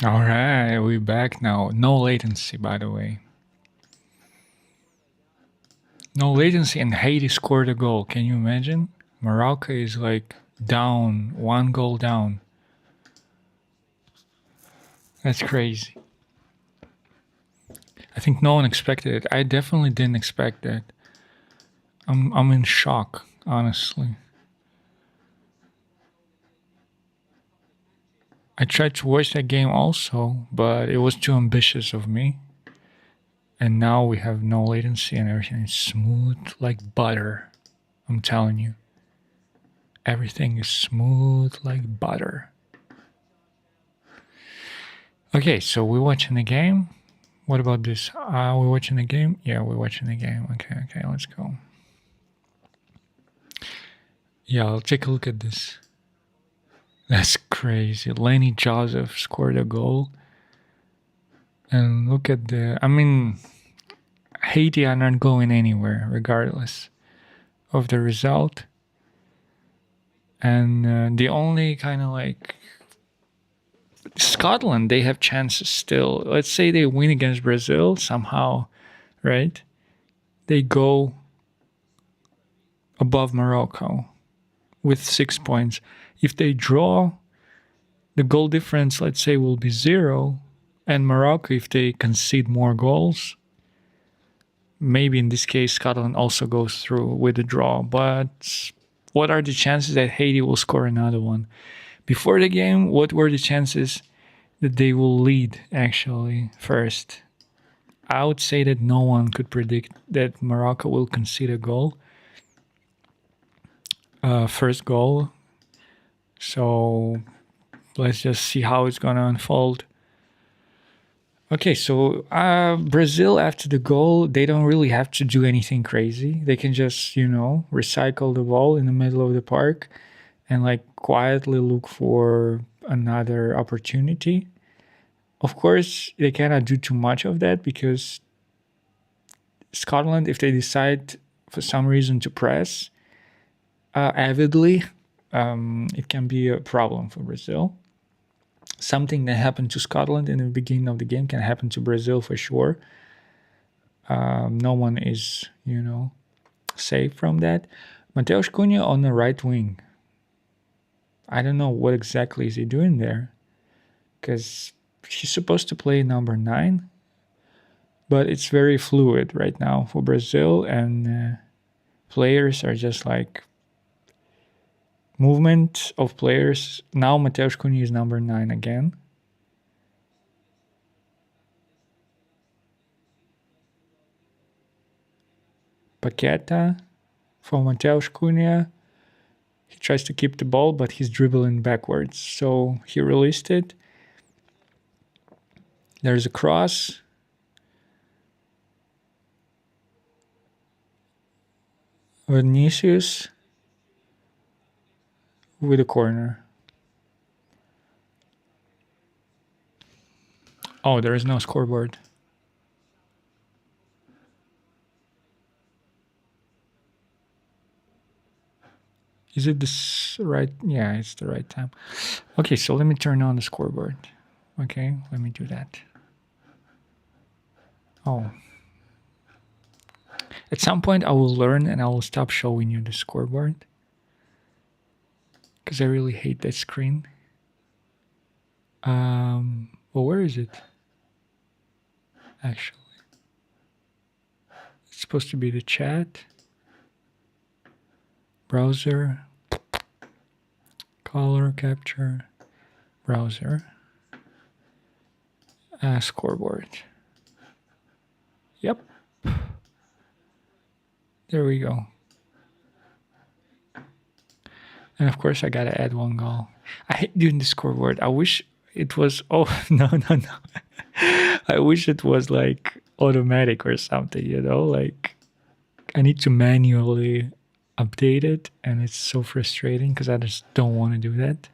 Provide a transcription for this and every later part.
All right, we're back now. No latency, by the way. No latency, and Haiti scored a goal. Can you imagine? Morocco is like down, one goal down. That's crazy. I think no one expected it. I definitely didn't expect that. I'm in shock, honestly. I tried to watch that game also, but it was too ambitious of me. And now we have no latency and everything is smooth like butter. I'm telling you. Everything is smooth like butter. Okay, so we're watching the game. What about this? Are we watching the game? Yeah, we're watching the game. Okay, let's go. Yeah, I'll take a look at this. That's crazy. Lenny Joseph scored a goal. And look at Haiti are not going anywhere, regardless of the result. And the only kind of like Scotland, they have chances still. Let's say they win against Brazil somehow, right? They go above Morocco with 6 points. If they draw, the goal difference, let's say, will be 0. And Morocco, if they concede more goals, maybe in this case, Scotland also goes through with a draw. But what are the chances that Haiti will score another one? Before the game, what were the chances that they will lead actually first? I would say that no one could predict that Morocco will concede a goal. First goal. So let's just see how it's going to unfold. Okay, so Brazil, after the goal, they don't really have to do anything crazy. They can just, recycle the ball in the middle of the park and like quietly look for another opportunity. Of course, they cannot do too much of that because Scotland, if they decide for some reason to press avidly, it can be a problem for Brazil. Something that happened to Scotland in the beginning of the game can happen to Brazil for sure. No one is, safe from that. Mateus Cunha on the right wing. I don't know what exactly is he doing there, because he's supposed to play number 9, but it's very fluid right now for Brazil, and players are just like movement of players. Now Mateus Cunha is number 9 again. Paqueta for Mateus Cunha. He tries to keep the ball, but he's dribbling backwards. So he released it. There's a cross. Vinicius with a corner. Oh, there is no scoreboard. Is it this right? Yeah, it's the right time. Okay, so let me turn on the scoreboard. Okay, let me do that. Oh. At some point, I will learn and I will stop showing you the scoreboard, because I really hate that screen. Well, where is it? Actually, it's supposed to be the chat, browser, color capture, browser, scoreboard. Yep. There we go. And of course, I gotta add 1 goal. I hate doing the scoreboard. I wish it was. Oh, no. I wish it was like automatic or something, Like, I need to manually update it, and it's so frustrating because I just don't want to do that.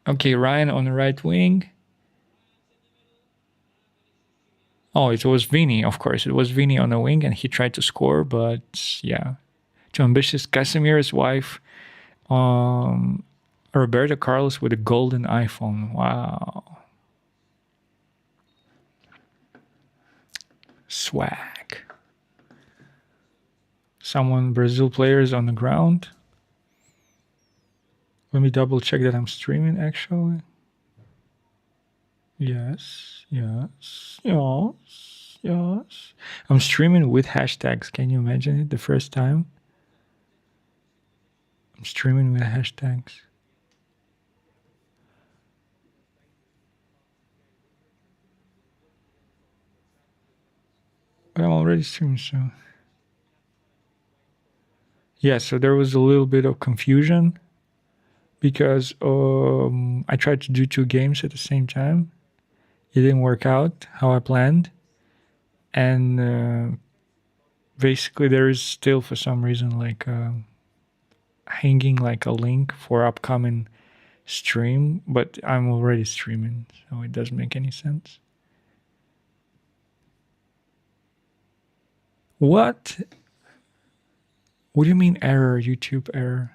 Okay, Ryan on the right wing. Oh, it was Vini, of course. It was Vini on the wing, and he tried to score, but yeah, too ambitious. Casemiro's wife Roberto Carlos with a golden iPhone. Wow. Swag. Someone, Brazil players on the ground. Let me double check that I'm streaming actually. Yes, yes, yes, yes. I'm streaming with hashtags. Can you imagine it? The first time I'm streaming with hashtags. But I'm already streaming, so. Yeah, so there was a little bit of confusion because I tried to do two games at the same time. It didn't work out how I planned. And basically, there is still, for some reason, like hanging like a link for upcoming stream, but I'm already streaming, so it doesn't make any sense. What? What do you mean error? YouTube error?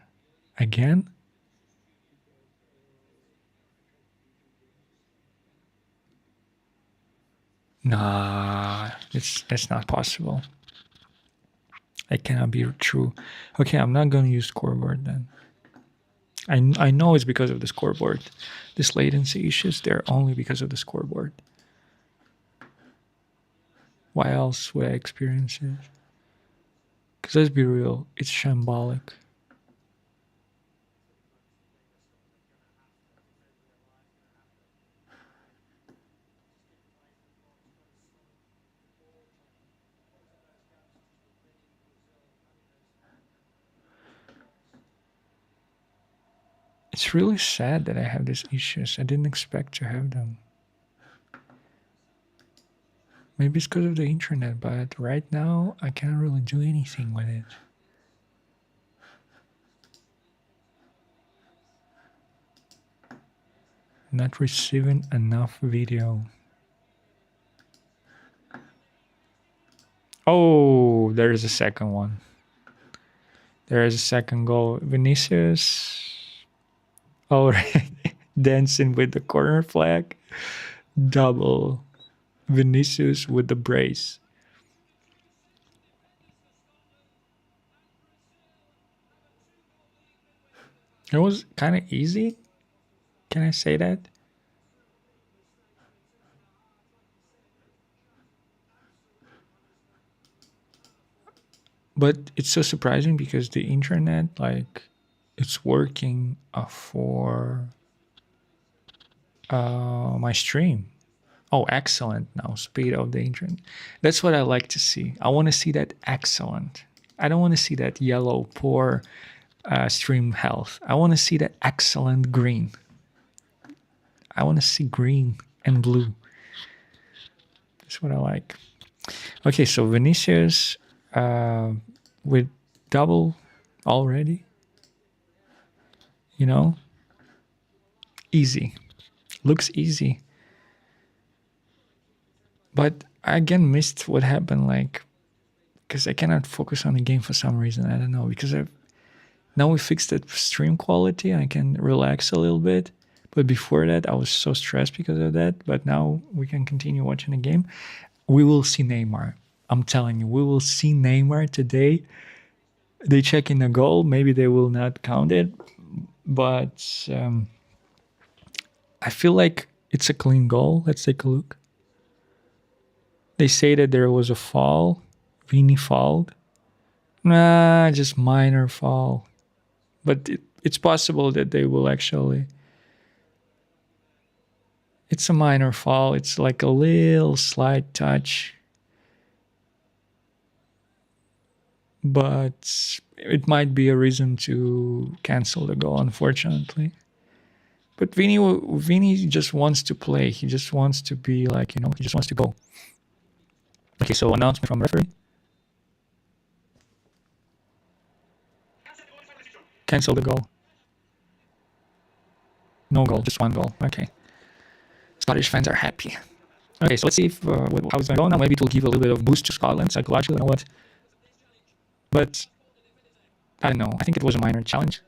Again? Nah, that's not possible. It cannot be true. Okay, I'm not gonna use scoreboard then. I know it's because of the scoreboard. This latency issues, they're only because of the scoreboard. Why else would I experience it? Because let's be real, it's shambolic. It's really sad that I have these issues. I didn't expect to have them. Maybe it's because of the internet, but right now I can't really do anything with it. Not receiving enough video. Oh, there is a second one. There is a second goal. Vinicius already dancing with the corner flag. Double. Vinicius with the brace. It was kind of easy. Can I say that? But it's so surprising because the internet, like, it's working for my stream. Oh, excellent. Now, speed of the internet. That's what I like to see. I want to see that excellent. I don't want to see that yellow, poor stream health. I want to see that excellent green. I want to see green and blue. That's what I like. Okay, so Vinicius with double already. You know, easy. Looks easy. But I again missed what happened, like, because I cannot focus on the game for some reason. I don't know, because now we fixed the stream quality. I can relax a little bit. But before that, I was so stressed because of that. But now we can continue watching the game. We will see Neymar. I'm telling you, we will see Neymar today. They check in the goal. Maybe they will not count it. But I feel like it's a clean goal. Let's take a look. They say that there was a fall. Vini fouled. Nah, just minor fall. But it's possible that they will actually. It's a minor fall. It's like a little slight touch. But it might be a reason to cancel the goal, unfortunately. But Vini just wants to play. He just wants to be like, he just wants to go. Okay, so announcement from referee. Cancel the goal. No goal, just one goal. Okay. Scottish fans are happy. Okay, so let's see if how it's going to go now. Maybe it will give a little bit of boost to Scotland psychologically. You know what? But I don't know. I think it was a minor challenge.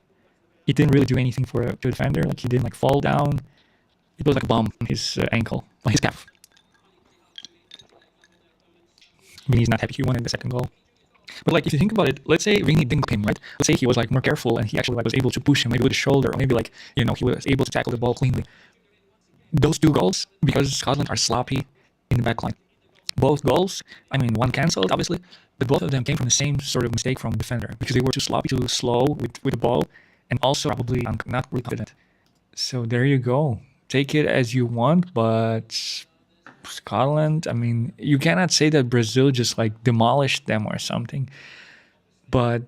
It didn't really do anything for the defender. Like he didn't like fall down. It was like a bomb on his ankle, on his calf. Vini's not happy he wanted the second goal. But like if you think about it, let's say Vini didn't him, right? Let's say he was like more careful and he actually like was able to push him maybe with his shoulder, or maybe like he was able to tackle the ball cleanly. Those two goals, because Scotland are sloppy in the back line. Both goals, I mean, one cancelled, obviously, but both of them came from the same sort of mistake from the defender because they were too sloppy, too slow with the ball, and also probably not really confident. So there you go. Take it as you want, but Scotland, I mean, you cannot say that Brazil just like demolished them or something, but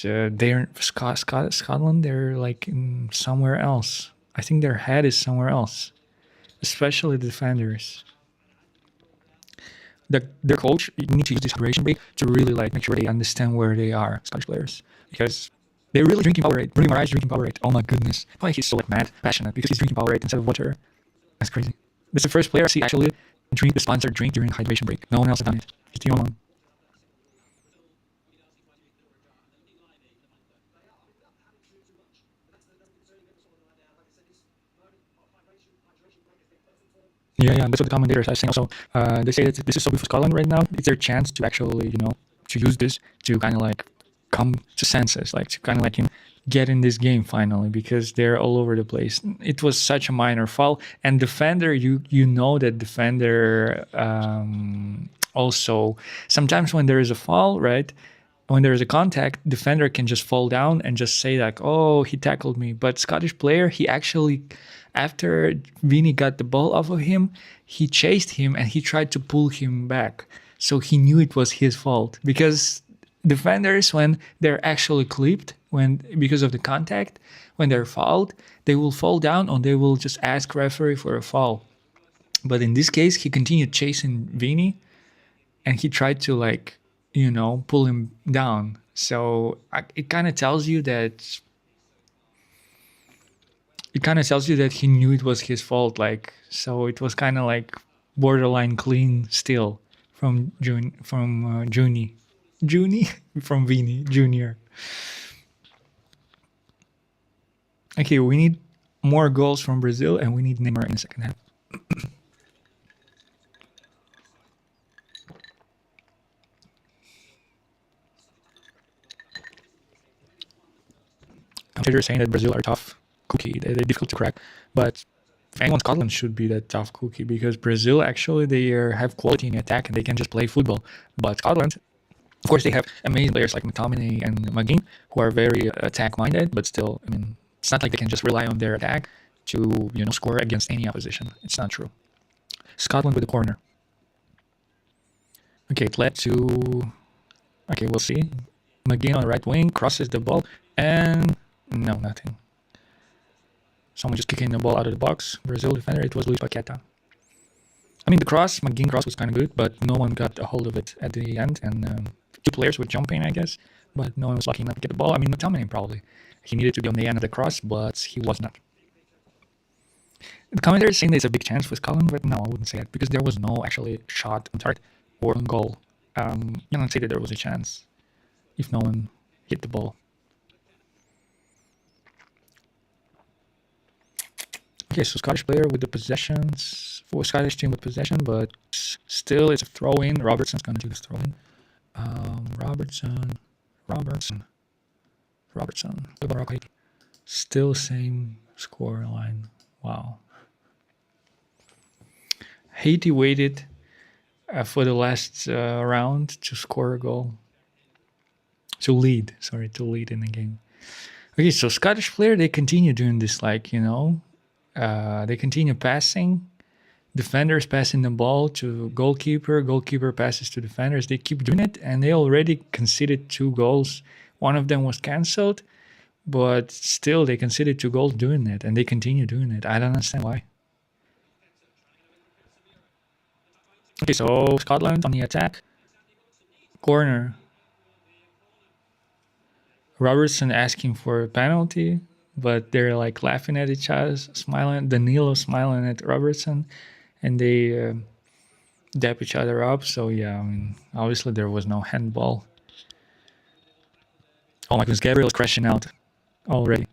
they're Scotland, they're like in somewhere else. I think their head is somewhere else, especially the defenders. Their coach need to use this hydration break to really like make sure they understand where they are, Scottish players, because they're really drinking Powerade. Bruno Moraes drinking Powerade. Oh my goodness, why he's so like mad, passionate because he's drinking Powerade instead of water. That's crazy. That's the first player I see actually drink the sponsored drink during hydration break. No one else has done it. He's the only one. Yeah, that's what the commentators are saying. Also, they say that this is so good for Scotland right now. It's their chance to actually, to use this to kind of like come to senses, like to kind of like get in this game finally because they're all over the place. It was such a minor foul, and defender, you know that defender also sometimes when there is a foul, right? When there is a contact, defender can just fall down and just say like, "Oh, he tackled me." But Scottish player, he actually, after Vini got the ball off of him, he chased him and he tried to pull him back. So he knew it was his fault because defenders, when they're actually clipped, when because of the contact, when they're fouled, they will fall down or they will just ask referee for a foul. But in this case, he continued chasing Vini and he tried to like pull him down. So it kind of tells you that he knew it was his fault. Like so, it was kind of like borderline clean still from Junie from Vini Junior. Okay, we need more goals from Brazil, and we need Neymar in the second half. Commentators saying that Brazil are tough cookie. They're difficult to crack, but if anyone, Scotland should be that tough cookie because Brazil actually they have quality in the attack and they can just play football. But Scotland, of course, they have amazing players like McTominay and McGinn who are very attack minded, but still, I mean, it's not like they can just rely on their attack to score against any opposition. It's not true. Scotland with the corner. Okay, it led to. Okay, we'll see. McGinn on the right wing crosses the ball and no, nothing. Someone just kicking the ball out of the box. Brazil defender, it was Luis Paqueta. I mean, the McGinn cross was kind of good, but no one got a hold of it at the end. And two players were jumping, I guess, but no one was lucky enough to get the ball. I mean, McTominay probably. He needed to be on the end of the cross, but he was not. The commentator is saying there's a big chance for Scotland, but no, I wouldn't say that because there was no actually shot on target or on goal. You don't say that there was a chance if no one hit the ball. Okay, so Scottish player with the possessions for Scottish team with possession, but still it's a throw in. Robertson's gonna do this throw in. Robertson. Morocco, Haiti. Still same score line. Wow. Haiti waited for the last round to score a goal. To lead in the game. Okay, so Scottish player, they continue doing this, like, they continue passing, defenders passing the ball to goalkeeper passes to defenders. They keep doing it, and they already conceded 2 goals. One of them was cancelled, but still they conceded 2 goals doing it, and they continue doing it. I don't understand why. Okay, so Scotland on the attack. Corner. Robertson asking for a penalty, but they're like laughing at each other, smiling. Danilo smiling at Robertson, and they dap each other up. So yeah, I mean, obviously there was no handball. Oh my goodness, Gabriel is crashing out already.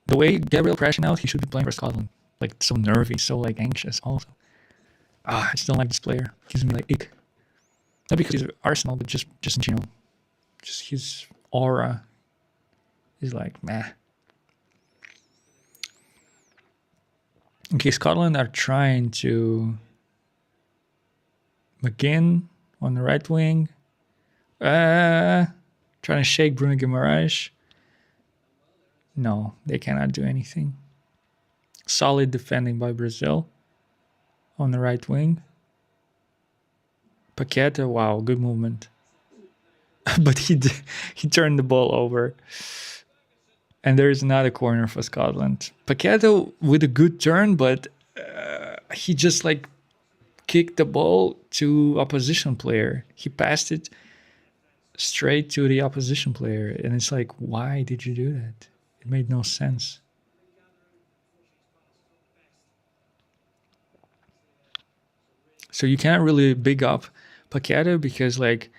The way Gabriel crashing out, he should be playing for Scotland. Like so nervy, so like anxious. Also, I just don't like this player. Gives me like ick. Not because he's Arsenal, but just in general, just his aura is like meh. Okay, Scotland are trying to McGinn on the right wing. Trying to shake Bruno Guimaraes. No, they cannot do anything. Solid defending by Brazil on the right wing. Paqueta, wow, good movement. But he turned the ball over. And there is another corner for Scotland. Paqueta with a good turn, but he just like kicked the ball to opposition player. He passed it straight to the opposition player, and it's like, why did you do that? It made no sense. So you can't really big up Paqueta because like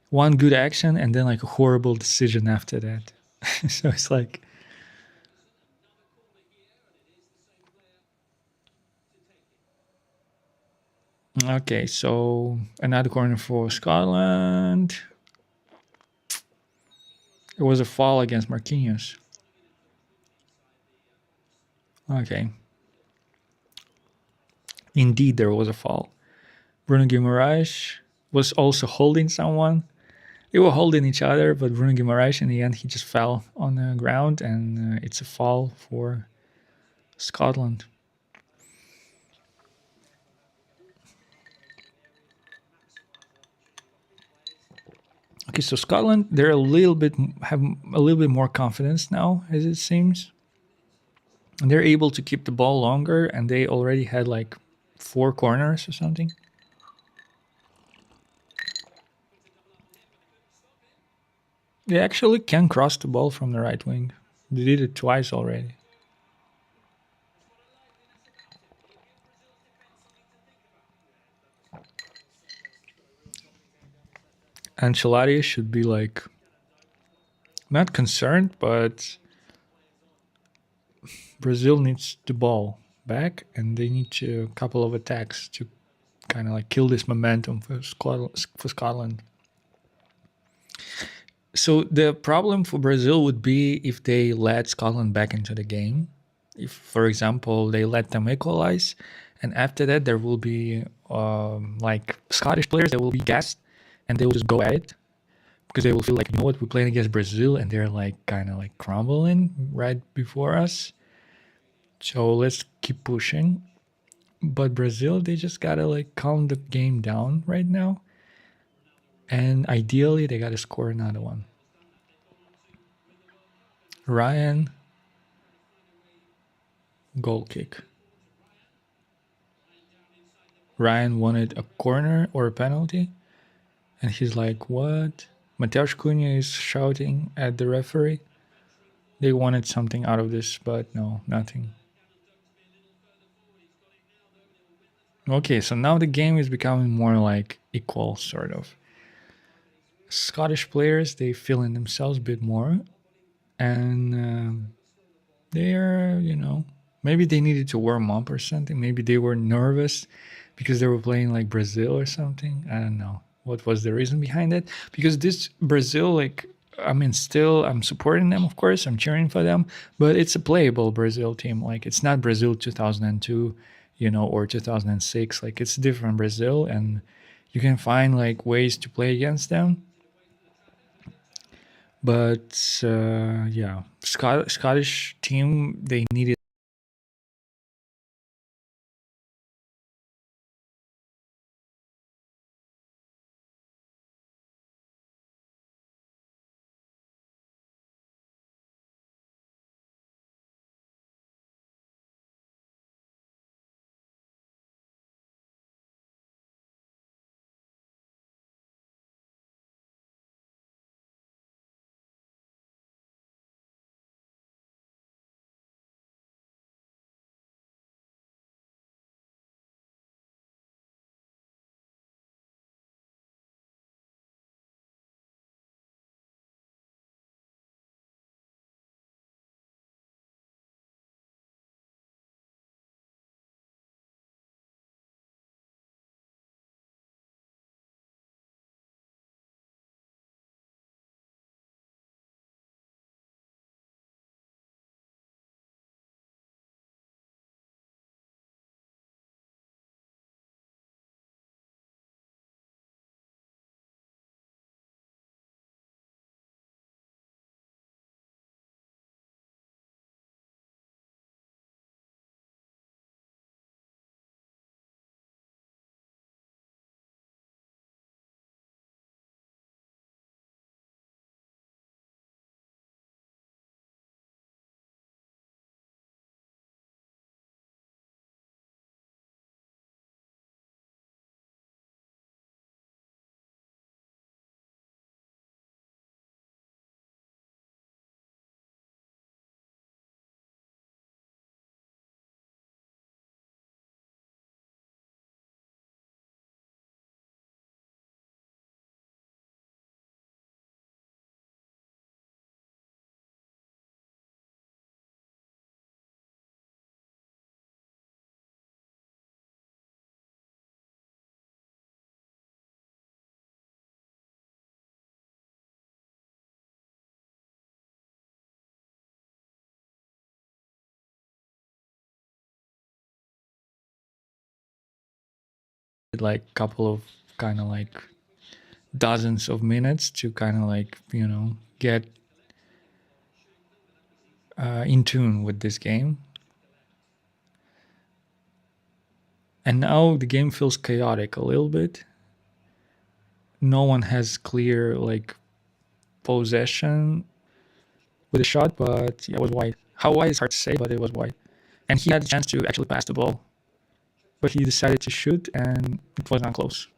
one good action and then like a horrible decision after that. So it's like, okay, so another corner for Scotland. It was a foul against Marquinhos. Okay. Indeed, there was a foul. Bruno Guimaraes was also holding someone. They were holding each other, but Bruno Guimaraes, in the end, he just fell on the ground, and it's a foul for Scotland. Okay, so Scotland, they're a little bit have a little bit more confidence now, as it seems. And they're able to keep the ball longer, and they already had like 4 corners or something. They actually can cross the ball from the right wing. They did it twice already. Ancelotti should be like not concerned, but Brazil needs the ball back, and they need a couple of attacks to kind of like kill this momentum for Scotland. So the problem for Brazil would be if they let Scotland back into the game. If, for example, they let them equalize, and after that there will be like Scottish players that will be gassed, and they will just go at it because they will feel like, you know what, we're playing against Brazil, and they're like kind of like crumbling right before us. So let's keep pushing. But Brazil, they just gotta like calm the game down right now, and ideally they gotta score another one. Ryan, goal kick. Ryan wanted a corner or a penalty, and he's like, "What?" Mateus Cunha is shouting at the referee. They wanted something out of this, but no, nothing. Okay, so now the game is becoming more like equal, sort of. Scottish players, they feel in themselves a bit more, and they're, maybe they needed to warm up or something. Maybe they were nervous because they were playing like Brazil or something. I don't know what was the reason behind it. Because this Brazil, like, I mean, still, I'm supporting them, of course. I'm cheering for them, but it's a playable Brazil team. Like, it's not Brazil 2002, or 2006. Like, it's different Brazil, and you can find like ways to play against them. But yeah, Scottish team, they needed like a couple of kind of like dozens of minutes to kind of like get in tune with this game. And now the game feels chaotic a little bit. No one has clear like possession with a shot, but yeah, it was wide. How wide is hard to say, but it was wide. And he had the chance to actually pass the ball, but he decided to shoot, and it was not close.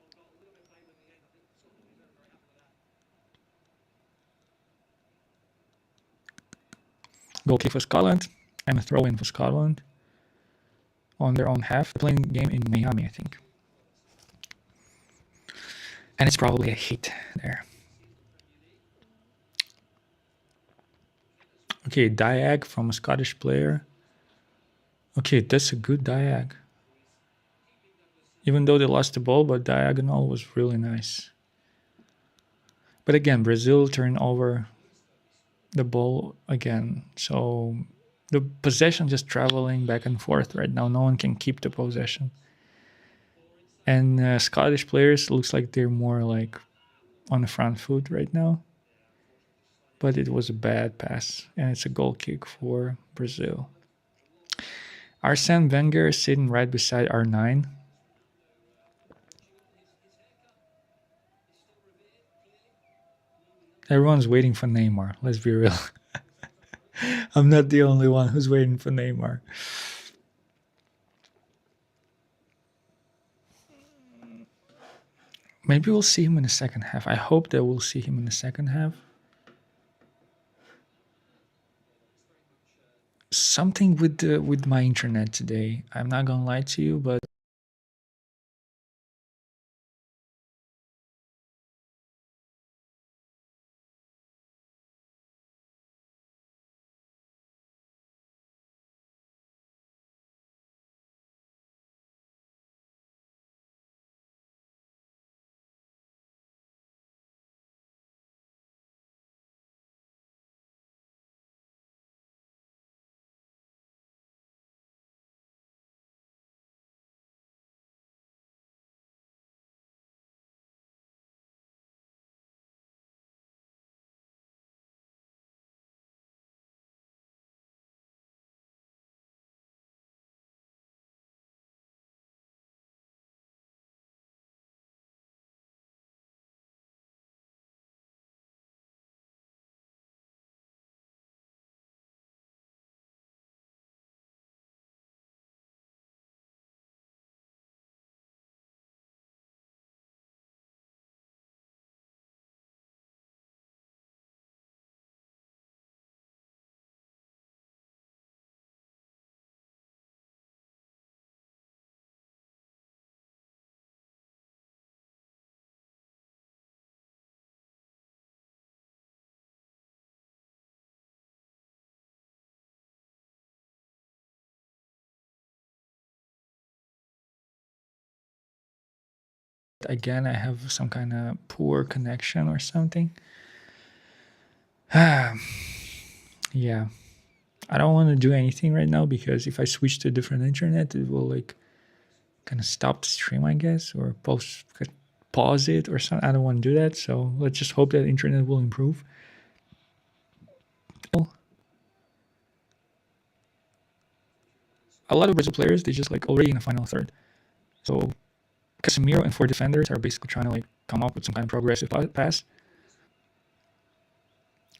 Goal kick for Scotland and a throw in for Scotland on their own half. They're playing game in Miami, I think. And it's probably a hit there. Okay, diag from a Scottish player. Okay, that's a good diag. Even though they lost the ball, but diagonal was really nice. But again, Brazil turned over the ball again. So the possession just traveling back and forth right now. No one can keep the possession. And Scottish players looks like they're more like on the front foot right now. But it was a bad pass, and it's a goal kick for Brazil. Arsene Wenger is sitting right beside R9. Everyone's waiting for Neymar. Let's be real. I'm not the only one who's waiting for Neymar. Maybe we'll see him in the second half. I hope that we'll see him in the second half. Something with my internet today. I'm not gonna lie to you, but again, I have some kind of poor connection or something. Yeah. I don't want to do anything right now because if I switch to a different internet, it will like kind of stop the stream, I guess, or pause it or something. I don't want to do that. So let's just hope that internet will improve. A lot of Brazil players, they just like already in the final third. So Casemiro and four defenders are basically trying to like come up with some kind of progressive pass.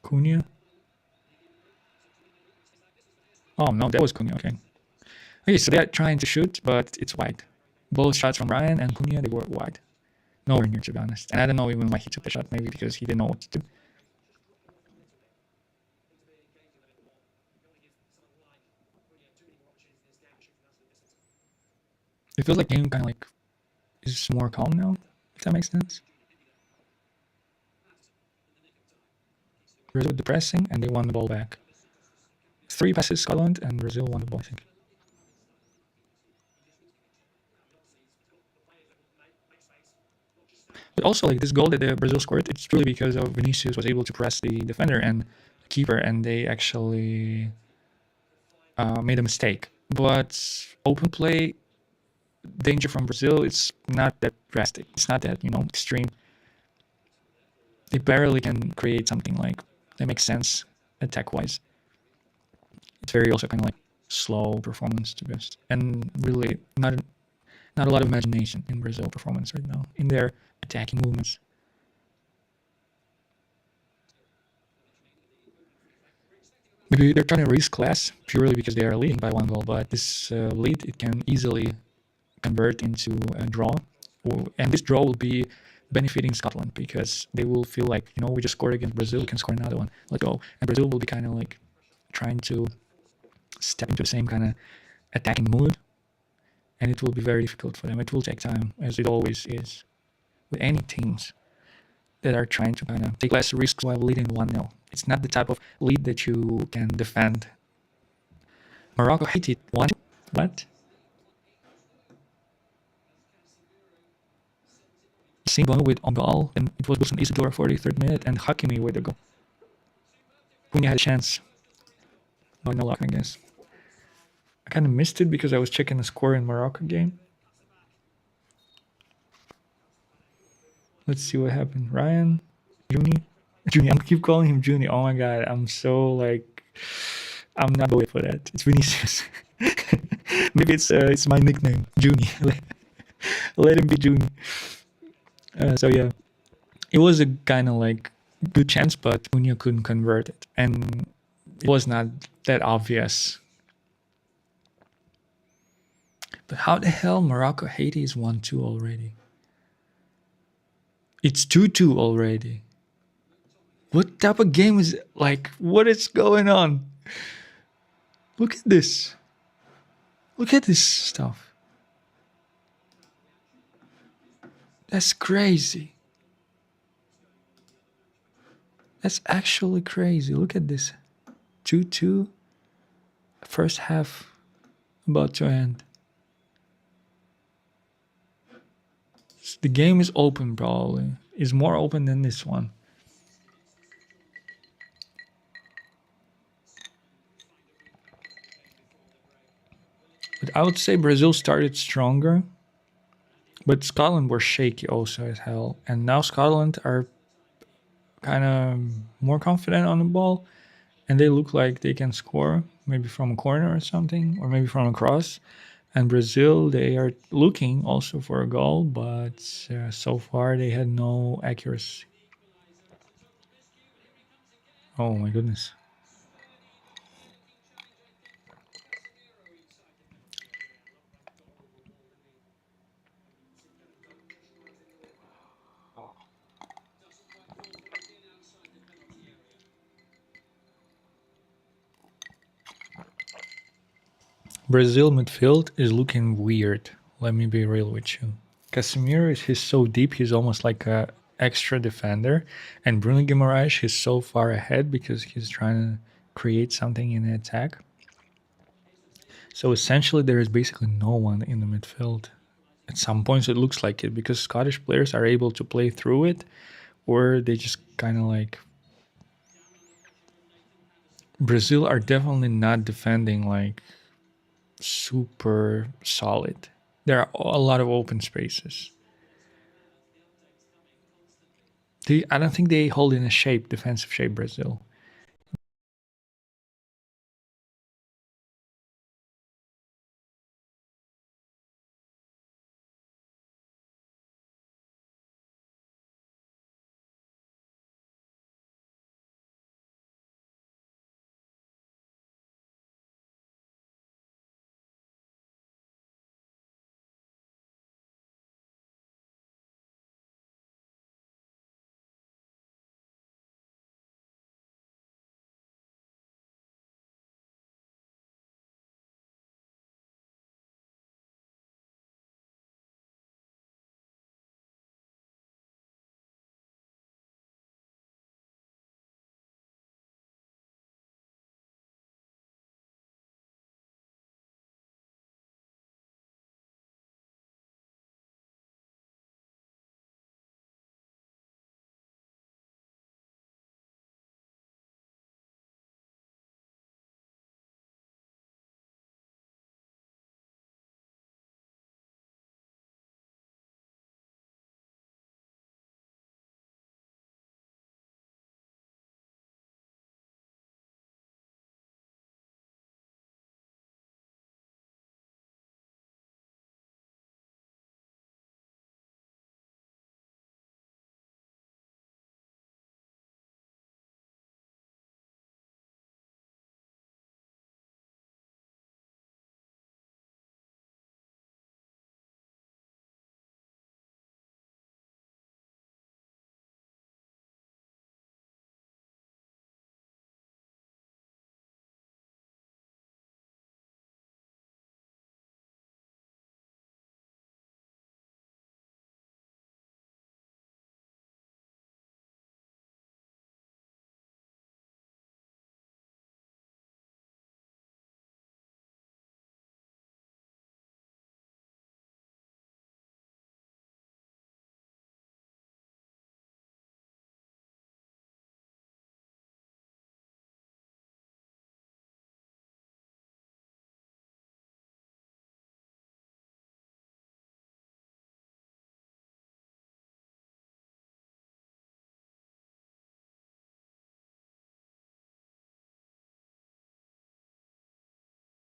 Cunha. Oh no, that was Cunha. Okay. Okay, so they're trying to shoot, but it's wide. Both shots from Ryan and Cunha, they were wide. Nowhere near, to be honest. And I don't know even why he took the shot. Maybe because he didn't know what to do. It feels like game kind of like is more calm now, if that makes sense. Brazil depressing, and they won the ball back. 3 passes Scotland, and Brazil won the ball, I think. But also, like this goal that the Brazil scored, it's really because of Vinicius was able to press the defender and the keeper, and they actually made a mistake. But open play, danger from Brazil, it's not that drastic. It's not that, extreme. They barely can create something like that makes sense attack wise. It's very also kind of like slow performance to best, and really not a lot of imagination in Brazil performance right now in their attacking movements. Maybe they're trying to risk less purely because they are leading by 1 goal, but this lead it can easily convert into a draw, and this draw will be benefiting Scotland because they will feel like we just scored against Brazil, we can score another one, let's go, and Brazil will be kind of like trying to step into the same kind of attacking mood, and it will be very difficult for them. It will take time, as it always is with any teams that are trying to kind of take less risks while leading 1-0. It's not the type of lead that you can defend. Morocco, Haiti, one. What? Simba with on goal, and it was Wilson Isidore 43rd minute, and Hakimi with the goal. Cunha had a chance. No, no luck, I guess. I kind of missed it because I was checking the score in Morocco game. Let's see what happened. Ryan, Juni. I'm keep calling him Juni. Oh my god, I'm so like, I'm not going for that. It's Vinicius. Maybe it's my nickname, Juni. Let him be Juni. So yeah, it was a kind of like good chance, but Cunha couldn't convert it, and it was not that obvious. But how the hell Morocco Haiti is 1-2 already? It's 2-2 already. What type of game is it? Like, what is going on? Look at this. Look at this stuff. That's crazy. That's actually crazy. Look at this. 2-2. First half about to end. The game is open, probably. It's more open than this one. But I would say Brazil started stronger, but Scotland were shaky also as hell. And now Scotland are kind of more confident on the ball, and they look like they can score, maybe from a corner or something, or maybe from a cross. And Brazil, they are looking also for a goal, but so far they had no accuracy. Oh my goodness. Brazil midfield is looking weird. Let me be real with you. Casemiro he's so deep, he's almost like a extra defender, and Bruno Guimaraes is so far ahead because he's trying to create something in the attack. So essentially, there is basically no one in the midfield. At some points, it looks like it because Scottish players are able to play through it, or they just kind of like Brazil are definitely not defending like super solid. There are a lot of open spaces. I don't think they hold in a shape, defensive shape, Brazil.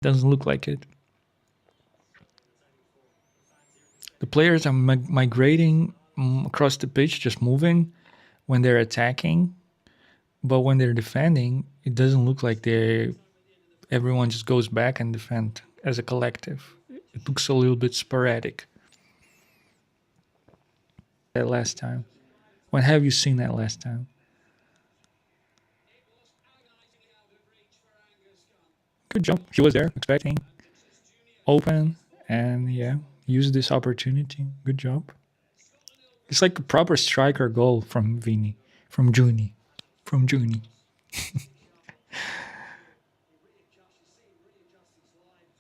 Doesn't look like it. The players are migrating across the pitch, just moving when they're attacking, but when they're defending, it doesn't look like they everyone just goes back and defend as a collective. It looks a little bit sporadic. That last time. When have you seen that last time? Good job. He was there, expecting, open, and yeah, use this opportunity. Good job. It's like a proper striker goal from Vini, from Juni, from Juni.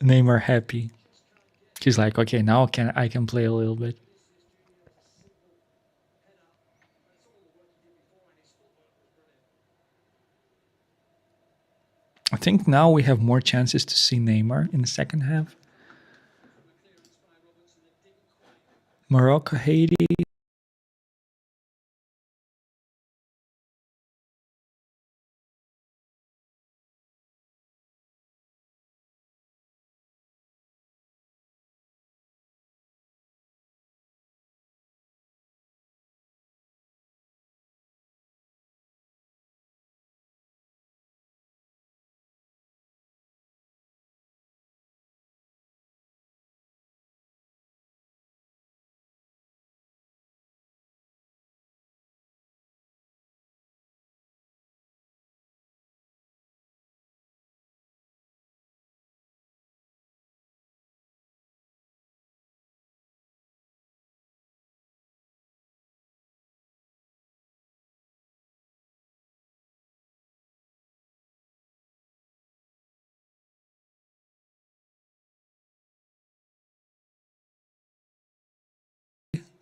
Neymar happy. He's like, okay, now I can play a little bit. I think now we have more chances to see Neymar in the second half. Morocco, Haiti.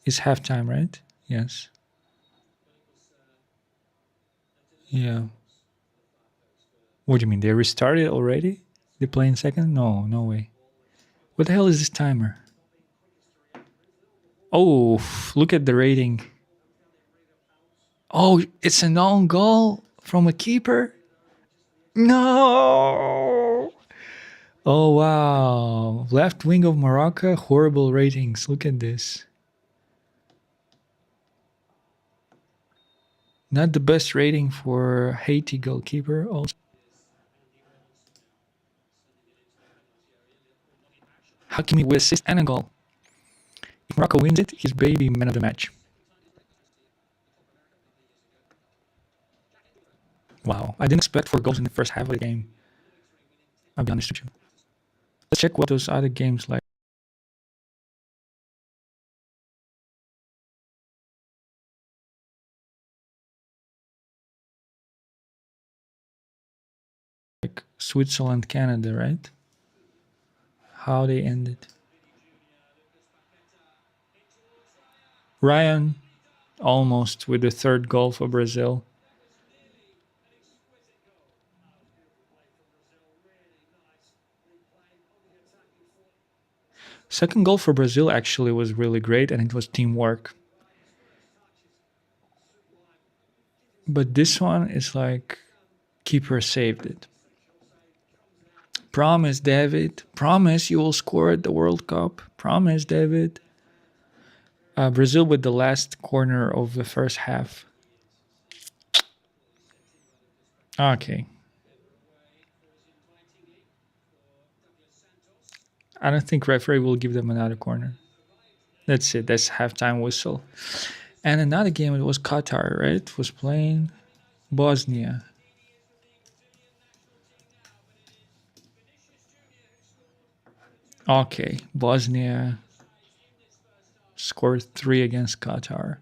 It's halftime, right? Yes. Yeah. What do you mean? They restarted already? They play in second? No, no way. What the hell is this timer? Oh, look at the rating. Oh, it's an own goal from a keeper? No. Oh, wow. Left wing of Morocco, horrible ratings. Look at this. Not the best rating for Haiti goalkeeper. Also, Hakimi with assist and a goal. If Morocco wins it, he's baby man of the match. Wow. I didn't expect 4 goals in the first half of the game. I'll be honest with you. Let's check what those other games like. Like Switzerland, Canada, right? How they ended. Ryan almost with the third goal for Brazil. Second goal for Brazil actually was really great and it was teamwork. But this one is like keeper saved it. Promise, David. Promise you will score at the World Cup. Promise, David. Brazil with the last corner of the first half. Okay. I don't think referee will give them another corner. That's it. That's halftime whistle. And another game, it was Qatar, right? Was playing Bosnia. Okay, Bosnia scored 3 against Qatar.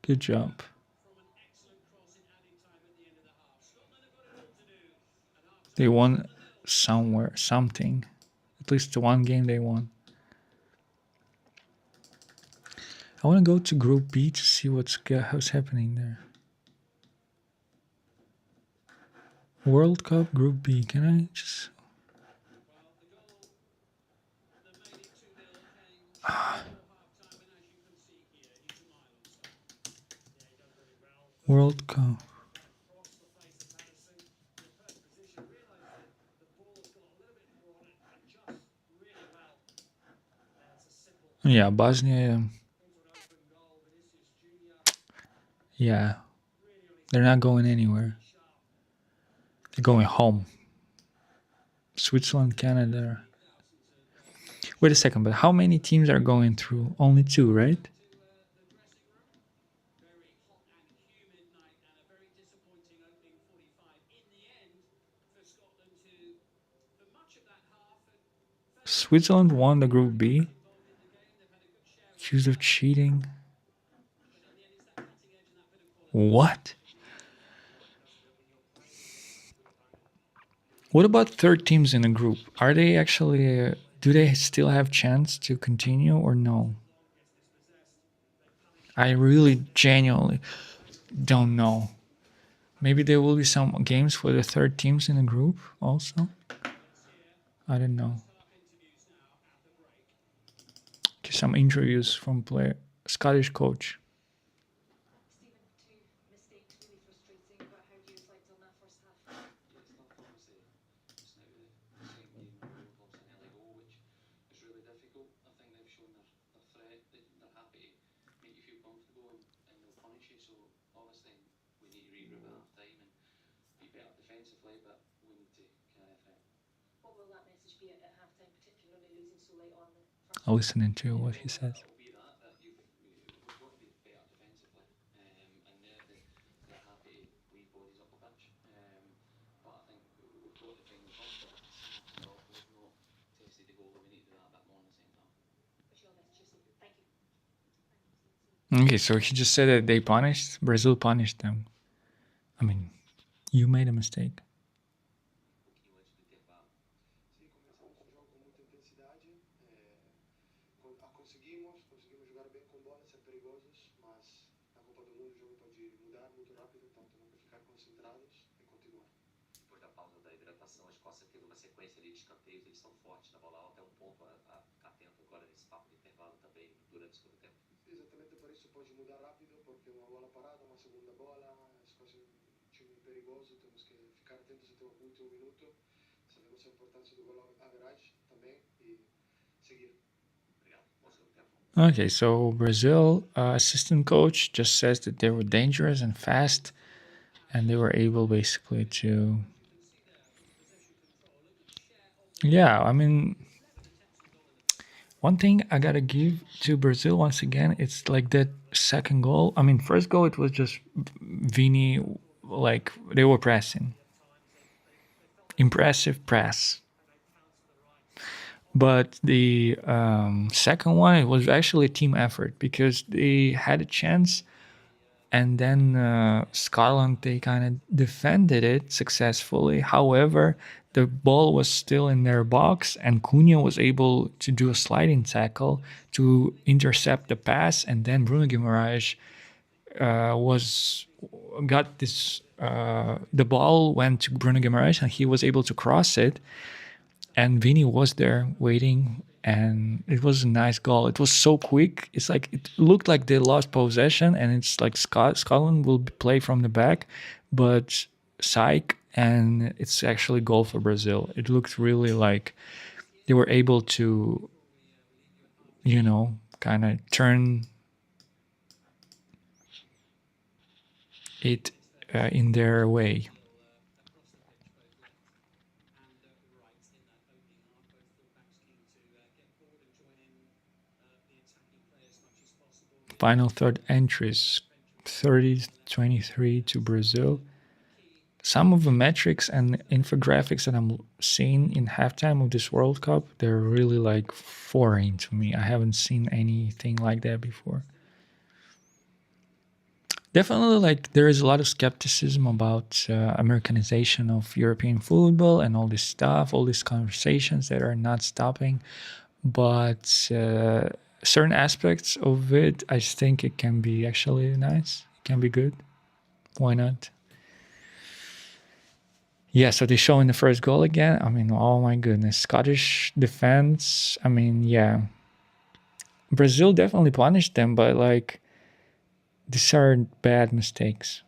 Good job. They won somewhere, something. At least the one game they won. I want to go to Group B to see what's happening there. World Cup Group B. Can I just... World Cup. Yeah, Bosnia. Yeah, they're not going anywhere. They're going home. Switzerland, Canada. Wait a second, but how many teams are going through? Only two, right? Switzerland won the Group B, accused of cheating. What? What about third teams in the group? Are they actually? Do they still have chance to continue or no? I really genuinely don't know. Maybe there will be some games for the third teams in the group also. I don't know. Some interviews from player Scottish coach. Listening to what he says. Okay, so he just said that they punished Brazil punished them. I mean, you made a mistake. Okay, so Brazil assistant coach just says that they were dangerous and fast, and they were able basically to. Yeah, I mean, one thing I gotta give to Brazil once again, it's like that second goal. I mean, first goal it was just Vini, like they were pressing, impressive press. But the second one, it was actually a team effort because they had a chance, and then Scotland they kind of defended it successfully. However, the ball was still in their box, and Cunha was able to do a sliding tackle to intercept the pass, and then Bruno Guimaraes was got this. The ball went to Bruno Guimaraes, and he was able to cross it, and Vini was there waiting, and it was a nice goal. It was so quick. It's like it looked like they lost possession, and it's like Scotland will play from the back, but psych, and it's actually goal for Brazil. It looked really like they were able to, kind of turn it in their way. Final third entries 30-23 to Brazil. Some of the metrics and infographics that I'm seeing in halftime of this World Cup, they're really like foreign to me. I haven't seen anything like that before. Definitely, like there is a lot of skepticism about Americanization of European football and all this stuff, all these conversations that are not stopping. But certain aspects of it, I think it can be actually nice. It can be good. Why not? Yeah, so they show in the first goal again. I mean, oh my goodness. Scottish defense. I mean, yeah. Brazil definitely punished them, but like, these are bad mistakes.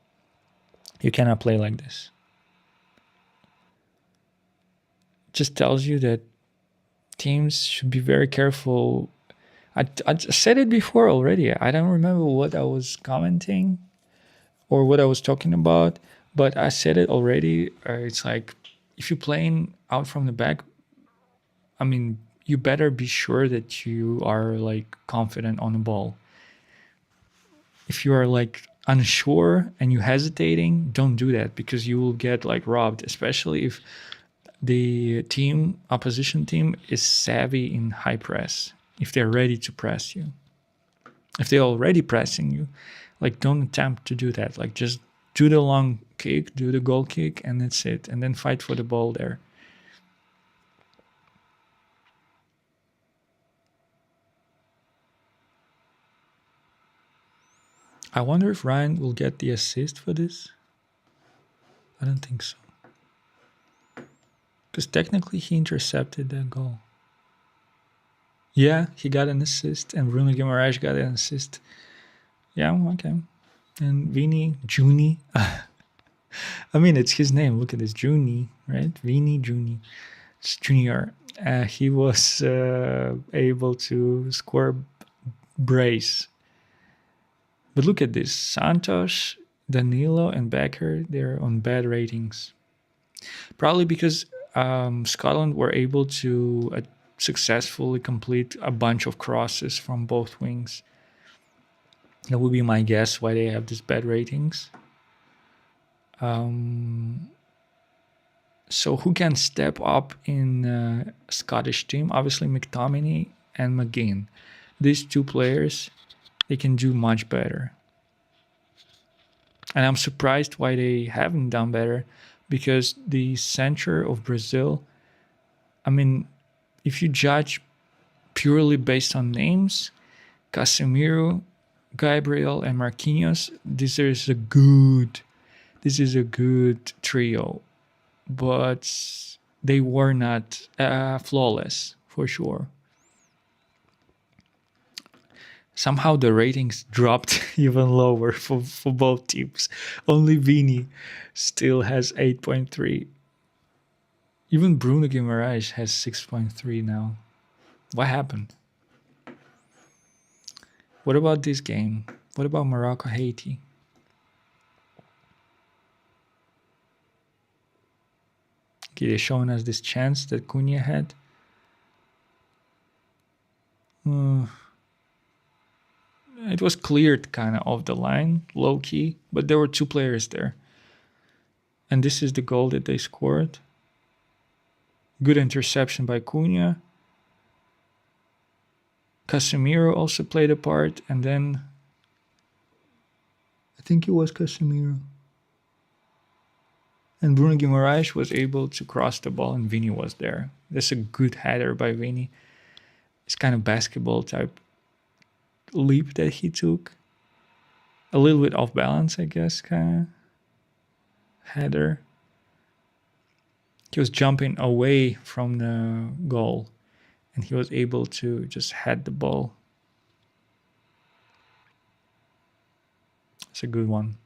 You cannot play like this. It just tells you that teams should be very careful. I said it before already. I don't remember what I was commenting or what I was talking about, but I said it already. It's like if you're playing out from the back, I mean, you better be sure that you are like confident on the ball. If you are like unsure and you hesitating, don't do that because you will get like robbed, especially if the team, opposition team, is savvy in high press. If they're ready to press you, if they're already pressing you, like don't attempt to do that. Like just do the long kick, do the goal kick, and that's it. And then fight for the ball there. I wonder if Ryan will get the assist for this. I don't think so. Because technically he intercepted that goal. Yeah, he got an assist, and Bruno Guimaraes got an assist. Yeah, okay. And Vini, Juni. I mean, it's his name. Look at this, Juni, right? Vini, Juni. It's Junior. He was able to score brace. But look at this. Santos, Danilo, and Becker, they're on bad ratings. Probably because Scotland were able to successfully complete a bunch of crosses from both wings. That would be my guess why they have these bad ratings. So who can step up in Scottish team? Obviously McTominay and McGinn. These two players, they can do much better. And I'm surprised why they haven't done better because the center of Brazil, I mean, if you judge purely based on names, Casemiro, Gabriel, and Marquinhos, this is a good trio, but they were not flawless for sure. Somehow the ratings dropped even lower for both teams. Only Vini still has 8.3. Even Bruno Guimaraes has 6.3 now. What happened? What about this game? What about Morocco, Haiti? Okay, they're showing us this chance that Cunha had. It was cleared kind of off the line, low key, but there were two players there. And this is the goal that they scored. Good interception by Cunha. Casemiro also played a part, and then I think it was Casemiro. And Bruno Guimaraes was able to cross the ball, and Vini was there. That's a good header by Vini. It's kind of basketball type leap that he took. A little bit off balance, I guess, kind of header. He was jumping away from the goal, and he was able to just head the ball. It's a good one.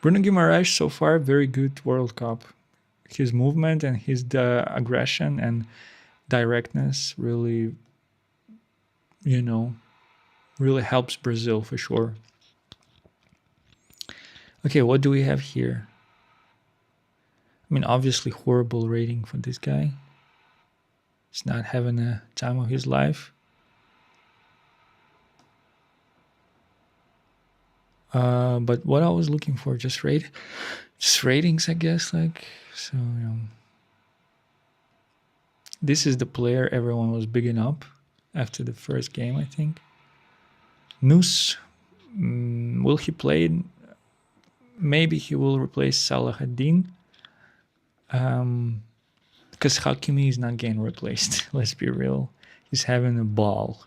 Bruno Guimaraes so far very good World Cup. His movement and his aggression and directness really, really helps Brazil for sure. Okay, what do we have here? I mean, obviously horrible rating for this guy. He's not having a time of his life. But what I was looking for, just ratings, I guess. Like so, this is the player everyone was bigging up after the first game, I think. Noose, will he play? Maybe he will replace Salahuddin. Because Hakimi is not getting replaced. Let's be real. He's having a ball.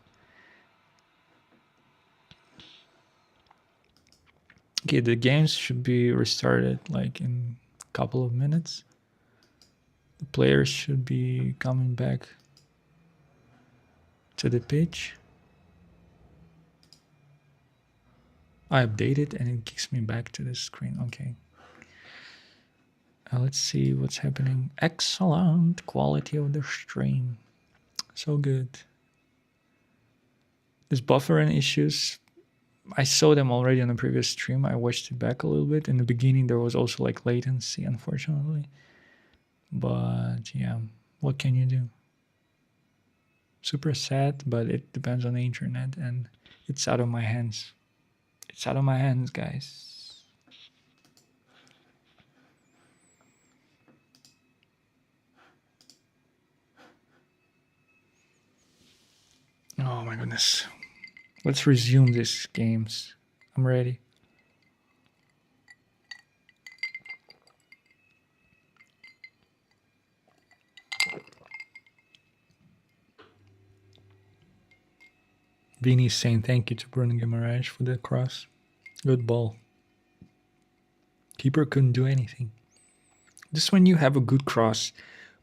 Okay, the games should be restarted like in a couple of minutes. The players should be coming back to the pitch. I updated and it kicks me back to the screen. Okay. Let's see what's happening. Excellent quality of the stream. So good. His buffering issues, I saw them already on the previous stream. I watched it back a little bit. In the beginning, there was also like latency, unfortunately. But yeah, what can you do? Super sad, but it depends on the internet, and it's out of my hands. It's out of my hands, guys. Oh my goodness. Let's resume these games. I'm ready. Vinny's saying thank you to Bruno Guimaraes for the cross. Good ball. Keeper couldn't do anything. This when you have a good cross.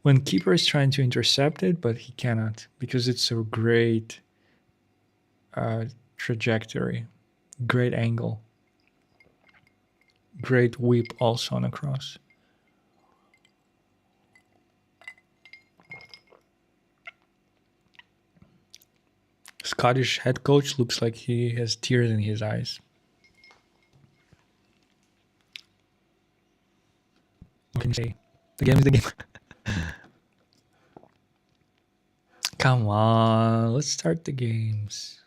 When keeper is trying to intercept it, but he cannot because it's a great trajectory, great angle, great whip also on a cross. Scottish head coach looks like he has tears in his eyes. What can you say? The game is the game. Come on, let's start the games.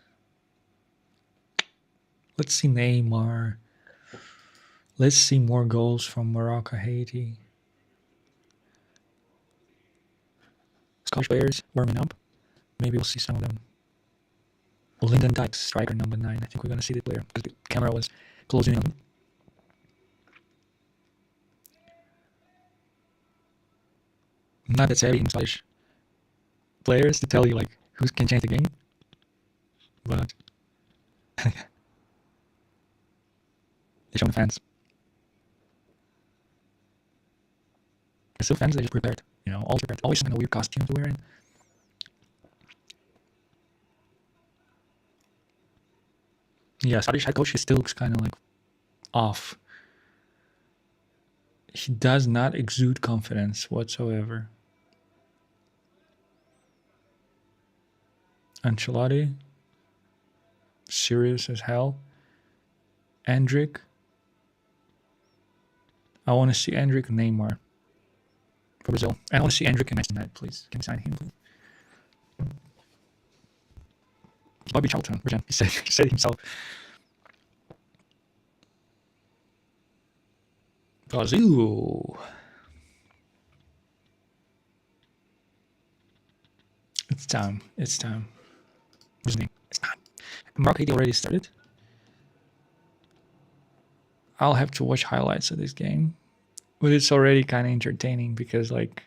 Let's see Neymar. Let's see more goals from Morocco, Haiti. Scottish players warming up. Maybe we'll see some of them. Lyndon Dykes, striker number 9. I think we're going to see the player because the camera was closing in on him. Not that savvy in Scottish players to tell you like who can change the game, but they show the fans. There's still fans that just prepared, all prepared. Always some kind of weird costume to wear in. Yeah, Scottish head coach, he still looks kind of like off. He does not exude confidence whatsoever. Ancelotti, serious as hell. Endrick. I want to see Endrick and Neymar for Brazil. And I want to see Endrick and Manchester United, please. Can you sign him, please? Bobby Charlton, he said it himself. Brazil. It's time. It's time. What's his name? It's time. Morocco Haiti already started. I'll have to watch highlights of this game. But it's already kind of entertaining because, like,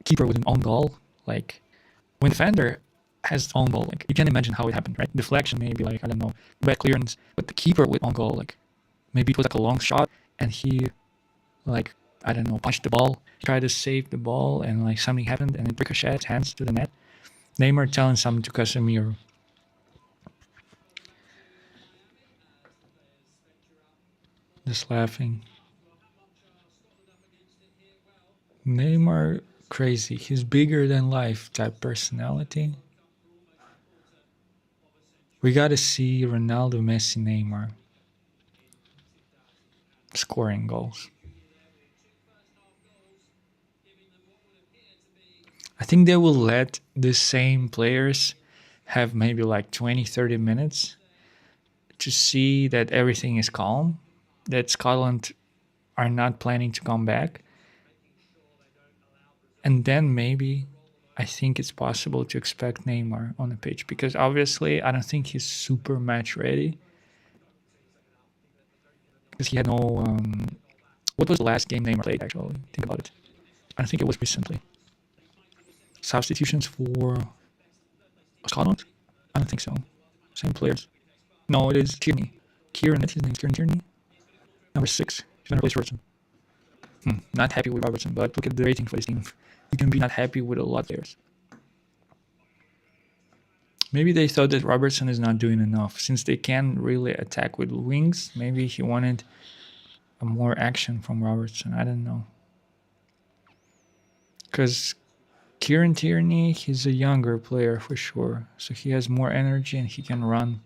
keeper with an own goal, like, when defender has own goal, like, you can imagine how it happened, right? Deflection, maybe, like, I don't know, bad clearance. But the keeper with own goal, like, maybe it was like a long shot and he, like, I don't know, punched the ball, tried to save the ball, and, like, something happened and it ricocheted hands to the net. Neymar telling something to Casemiro. Just laughing. Neymar, crazy. He's bigger than life type personality. We gotta see Ronaldo, Messi, Neymar scoring goals. I think they will let the same players have maybe like 20, 30 minutes to see that everything is calm, that Scotland are not planning to come back. And then maybe I think it's possible to expect Neymar on the pitch because obviously I don't think he's super match ready because he had no. What was the last game Neymar played? Actually, think about it. I don't think it was recently. Substitutions for Scotland? I don't think so. Same players. No, it is Tierney. Kieran, that's his name. Kieran Tierney. Number 6. He's gonna replace Robertson. Not happy with Robertson, but look at the rating for this team. You can be not happy with a lot of players. Maybe they thought that Robertson is not doing enough. Since they can really attack with wings, maybe he wanted more action from Robertson. I don't know. Because Kieran Tierney, he's a younger player for sure, so he has more energy and he can run.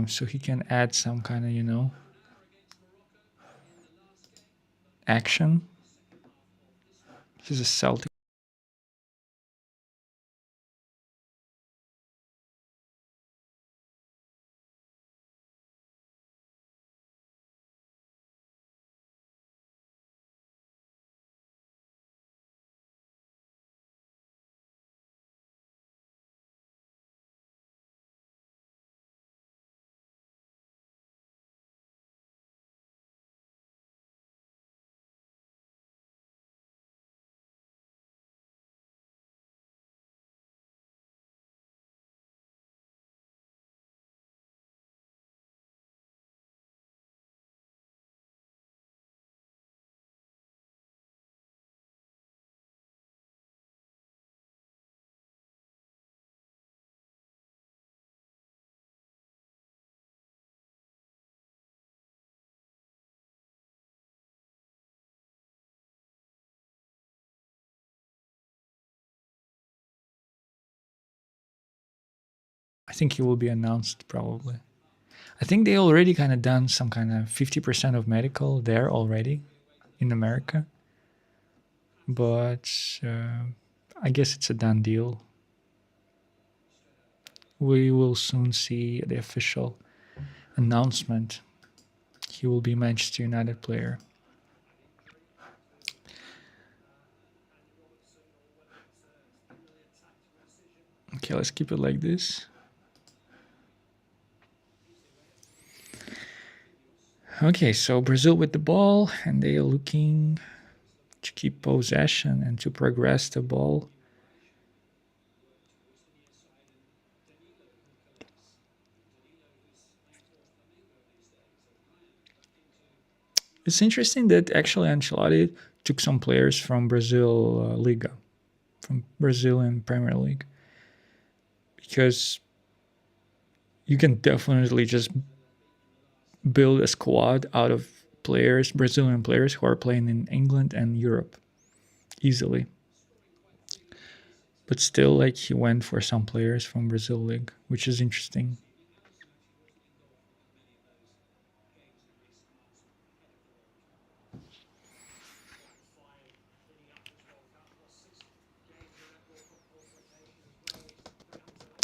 So he can add some kind of action. He's a Celtic. I think he will be announced probably. I think they already kind of done some kind of 50% of medical there already in America, but I guess it's a done deal. We will soon see the official announcement. He will be Manchester United player. Okay, let's keep it like this. Okay, so Brazil with the ball, and they are looking to keep possession and to progress the ball. It's interesting that actually Ancelotti took some players from Brazil Liga, from Brazilian Premier League, because you can definitely just build a squad out of players, Brazilian players who are playing in England and Europe easily. But still, like he went for some players from Brazil League, which is interesting.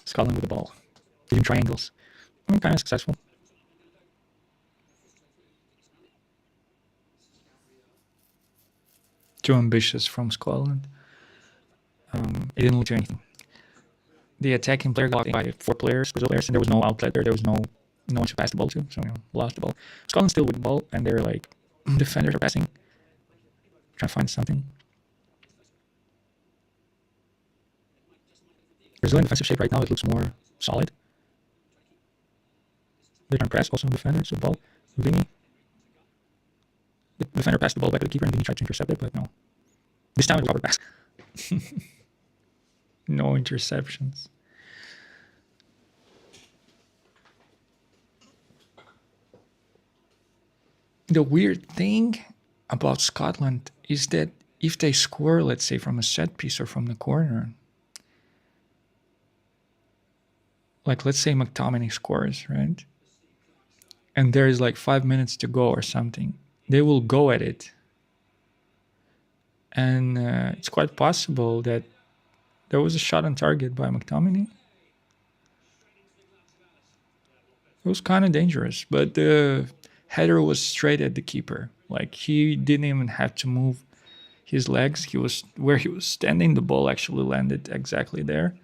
Scotland with the ball, using triangles. Kind of successful. Too ambitious from Scotland. It didn't lead to anything. The attacking player got by four players, Brazil players, and there was no outlet there. There was no one to pass the ball to, so lost the ball. Scotland still with the ball, and they're like defenders are passing, trying to find something. Brazilian defensive shape right now, it looks more solid. They try to press also defenders with the ball. Vini, the defender passed the ball back to the keeper, and Vini tried to intercept it, but no. This time it was Robert pass. No interceptions. The weird thing about Scotland is that if they score, let's say from a set piece or from the corner, like let's say McTominay scores, right? And there is like 5 minutes to go or something, they will go at it. And it's quite possible that there was a shot on target by McTominay. It was kind of dangerous, but the header was straight at the keeper. Like he didn't even have to move his legs. He was where he was standing. The ball actually landed exactly there,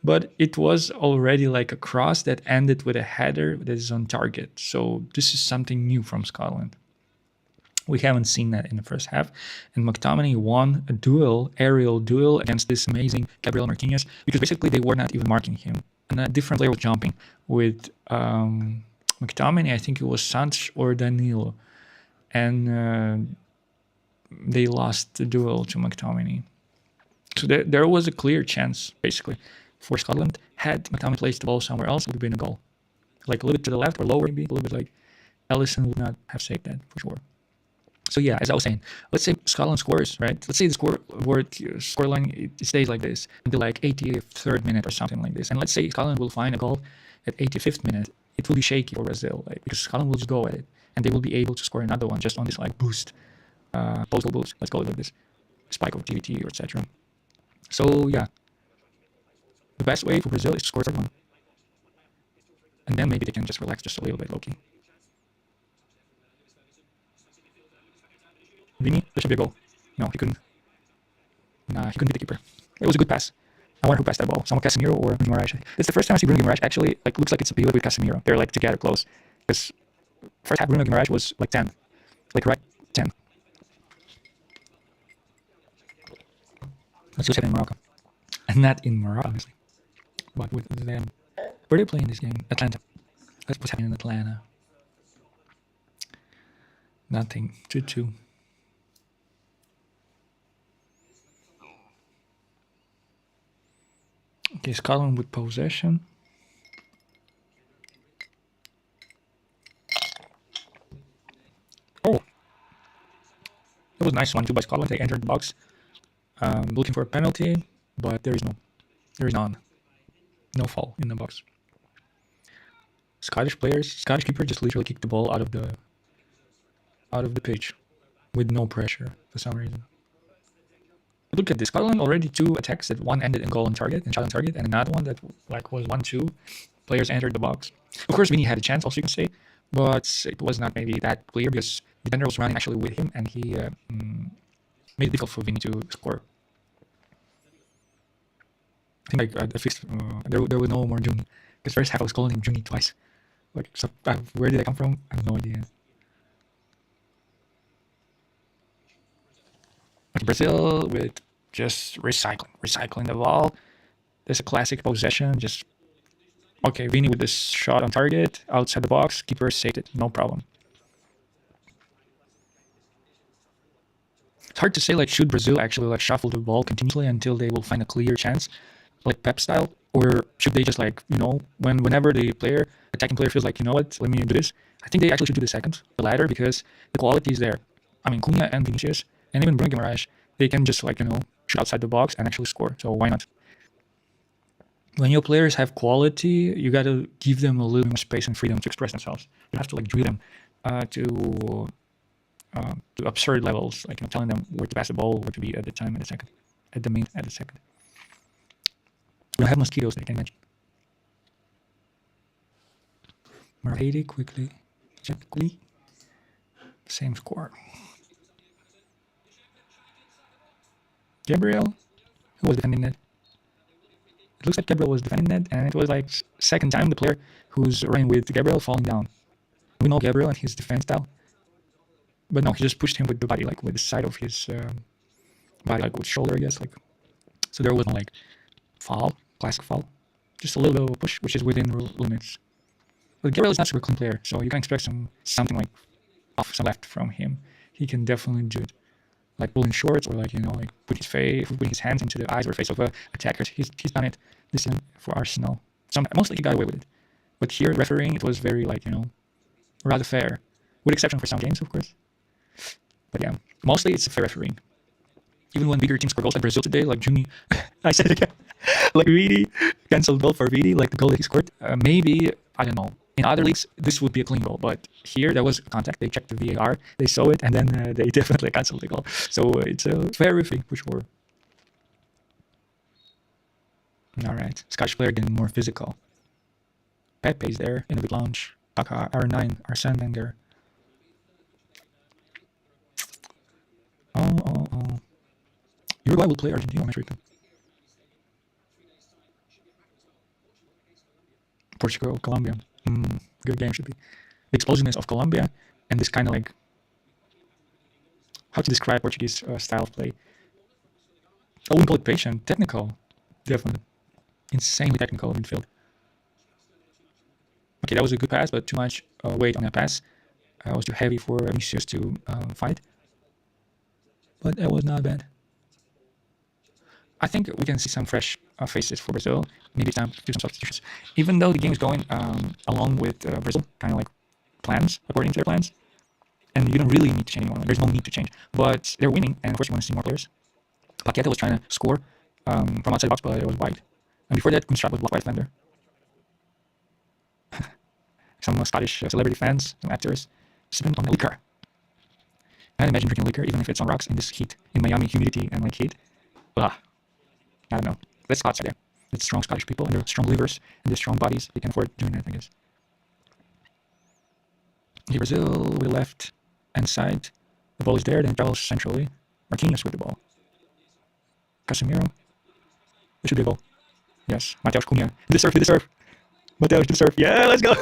but it was already like a cross that ended with a header that is on target. So this is something new from Scotland. We haven't seen that in the first half. And McTominay won a aerial duel against this amazing Gabriel Martinez, because basically they were not even marking him. And a different player was jumping with McTominay. I think it was Santos or Danilo. And they lost the duel to McTominay. So there was a clear chance, basically, for Scotland. Had McTominay placed the ball somewhere else, it would have been a goal. Like a little bit to the left or lower, maybe a little bit like Ellison would not have saved that for sure. So yeah, as I was saying, let's say Scotland scores, right? Let's say the scoreline it stays like this until like 83rd minute or something like this, and let's say Scotland will find a goal at 85th minute. It will be shaky for Brazil, like because Scotland will just go at it, and they will be able to score another one just on this like boost, postal boost. Let's call it like this, spike of GVT or etc. So yeah, the best way for Brazil is to score third one, and then maybe they can just relax just a little bit, low key. Vini, that should be a goal. No, he couldn't. Nah, he couldn't beat the keeper. It was a good pass. I wonder who passed that ball. Someone Casemiro or Guimaraes. It's the first time I see Bruno Guimaraes actually like looks like it's a pivot with Casemiro. They're like together close. Because first half Bruno Guimaraes was like 10, like right 10. Let's just hit in Morocco, and not in Morocco obviously, but with them. Where are they playing this game? Atlanta. That's what's happening in Atlanta. Nothing. 2-2. Okay, Scotland with possession. Oh, that was a nice 1-2 by Scotland. They entered the box, looking for a penalty, but there is none. No foul in the box. Scottish keeper just literally kicked the ball out of the pitch with no pressure for some reason. Look at this. Scotland already 2 attacks that one ended in goal on target and shot on target, and another one that like was 1-2. Players entered the box. Of course, Vinny had a chance, also you can say, but it was not maybe that clear because the defender was running actually with him, and he made it difficult for Vinny to score. I think like at least there was no more Juni. Because first half I was calling him Juni twice. Like, so, where did I come from? I have no idea. Okay, Brazil with just recycling the ball. There's a classic possession. Just okay, Vini with this shot on target outside the box. Keeper saved it, no problem. It's hard to say like should Brazil actually like shuffle the ball continuously until they will find a clear chance, like Pep style, or should they just like whenever the attacking player feels like you know what, let me do this. I think they actually should do the latter, because the quality is there. I mean, Cunha and Vinicius and even Bruno Guimaraes, they can just like shoot outside the box and actually score. So why not? When your players have quality, you got to give them a little more space and freedom to express themselves. You have to like drill them to absurd levels, like telling them where to pass the ball, where to be at the time, at the second, at the second. We don't have mosquitoes that I can imagine. Haiti quickly. Same score. Gabriel, who was defending that? It looks like Gabriel was defending that, and it was like second time the player who's running with Gabriel falling down. We know Gabriel and his defense style, but no, he just pushed him with the body, like with the side of his body, like with shoulder, I guess. Like, so there wasn't like foul, classic foul, just a little bit of a push, which is within limits. But Gabriel is not a super clean player, so you can expect something like off some left from him. He can definitely do it, like pulling shorts or like like putting his hands into the eyes or face of attackers. He's done it this season for Arsenal. Mostly he got away with it, but here refereeing it was very like rather fair, with exception for some games of course. But yeah, mostly it's a fair refereeing. Even when bigger teams score goals like Brazil today, like Juni, I said it again, like Vidi, cancelled goal for Vidi, like the goal that he scored. Maybe, I don't know, in other leagues, this would be a clean goal. But here, there was contact. They checked the VAR, they saw it, and then they definitely cancelled the goal. So it's a fair refereeing for sure. All right, Scottish player getting more physical. Pepe's there in the big lounge. R9, Arsene Wenger. Oh. Uruguay will play Argentina next week. Portugal, Colombia. Good game should be. The explosiveness of Colombia and this kind of like, how to describe Portuguese style of play. I wouldn't call it patient. Technical, definitely. Insanely technical midfield. Okay, that was a good pass, but too much weight on that pass. It was too heavy for Vinicius to fight. But that was not bad. I think we can see some fresh faces for Brazil. Maybe time to do some substitutions. Even though the game is going along with Brazil, kind of like plans, according to their plans, and you don't really need to change anyone. There's no need to change, but they're winning, and of course you want to see more players. Paqueta was trying to score from outside the box, but it was wide. And before that, Kunstrap was blocked by a defender. Some Scottish celebrity fans, some actors, sipping on the liquor. And imagine drinking liquor, even if it's on rocks in this heat, in Miami humidity and like heat. Ugh. I don't know. That's Scots are there. It's strong Scottish people, and they're strong livers, and they're strong bodies. They can afford doing that, I guess. Okay, Brazil, we left inside. The ball is there, then it travels centrally. Marquinhos with the ball. Casemiro. This should be a goal. Yes, Mateus Cunha. Hit the surf. Mateus, hit the surf. Yeah, let's go.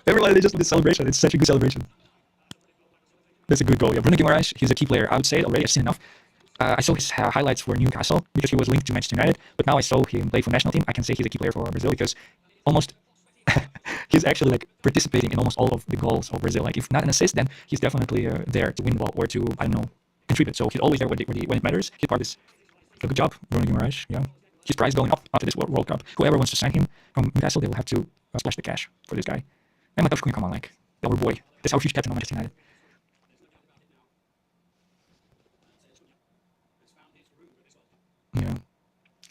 Everyone, they just did this celebration. It's such a good celebration. That's a good goal. Yeah, Bruno Guimaraes, he's a key player. I would say it already. I've seen enough. I saw his highlights for Newcastle because he was linked to Manchester United, but now I saw him play for national team. I can say he's a key player for Brazil because almost he's actually like participating in almost all of the goals of Brazil. Like if not an assist, then he's definitely there to win the ball or to, I don't know, contribute. So he's always there when it matters. He's part of this. Good job, Bruno Guimaraes. Yeah, his price going up after this World Cup. Whoever wants to sign him from Newcastle, they will have to splash the cash for this guy. And Mateus Cunha, come on, like our boy. That's our huge captain of Manchester United. Yeah.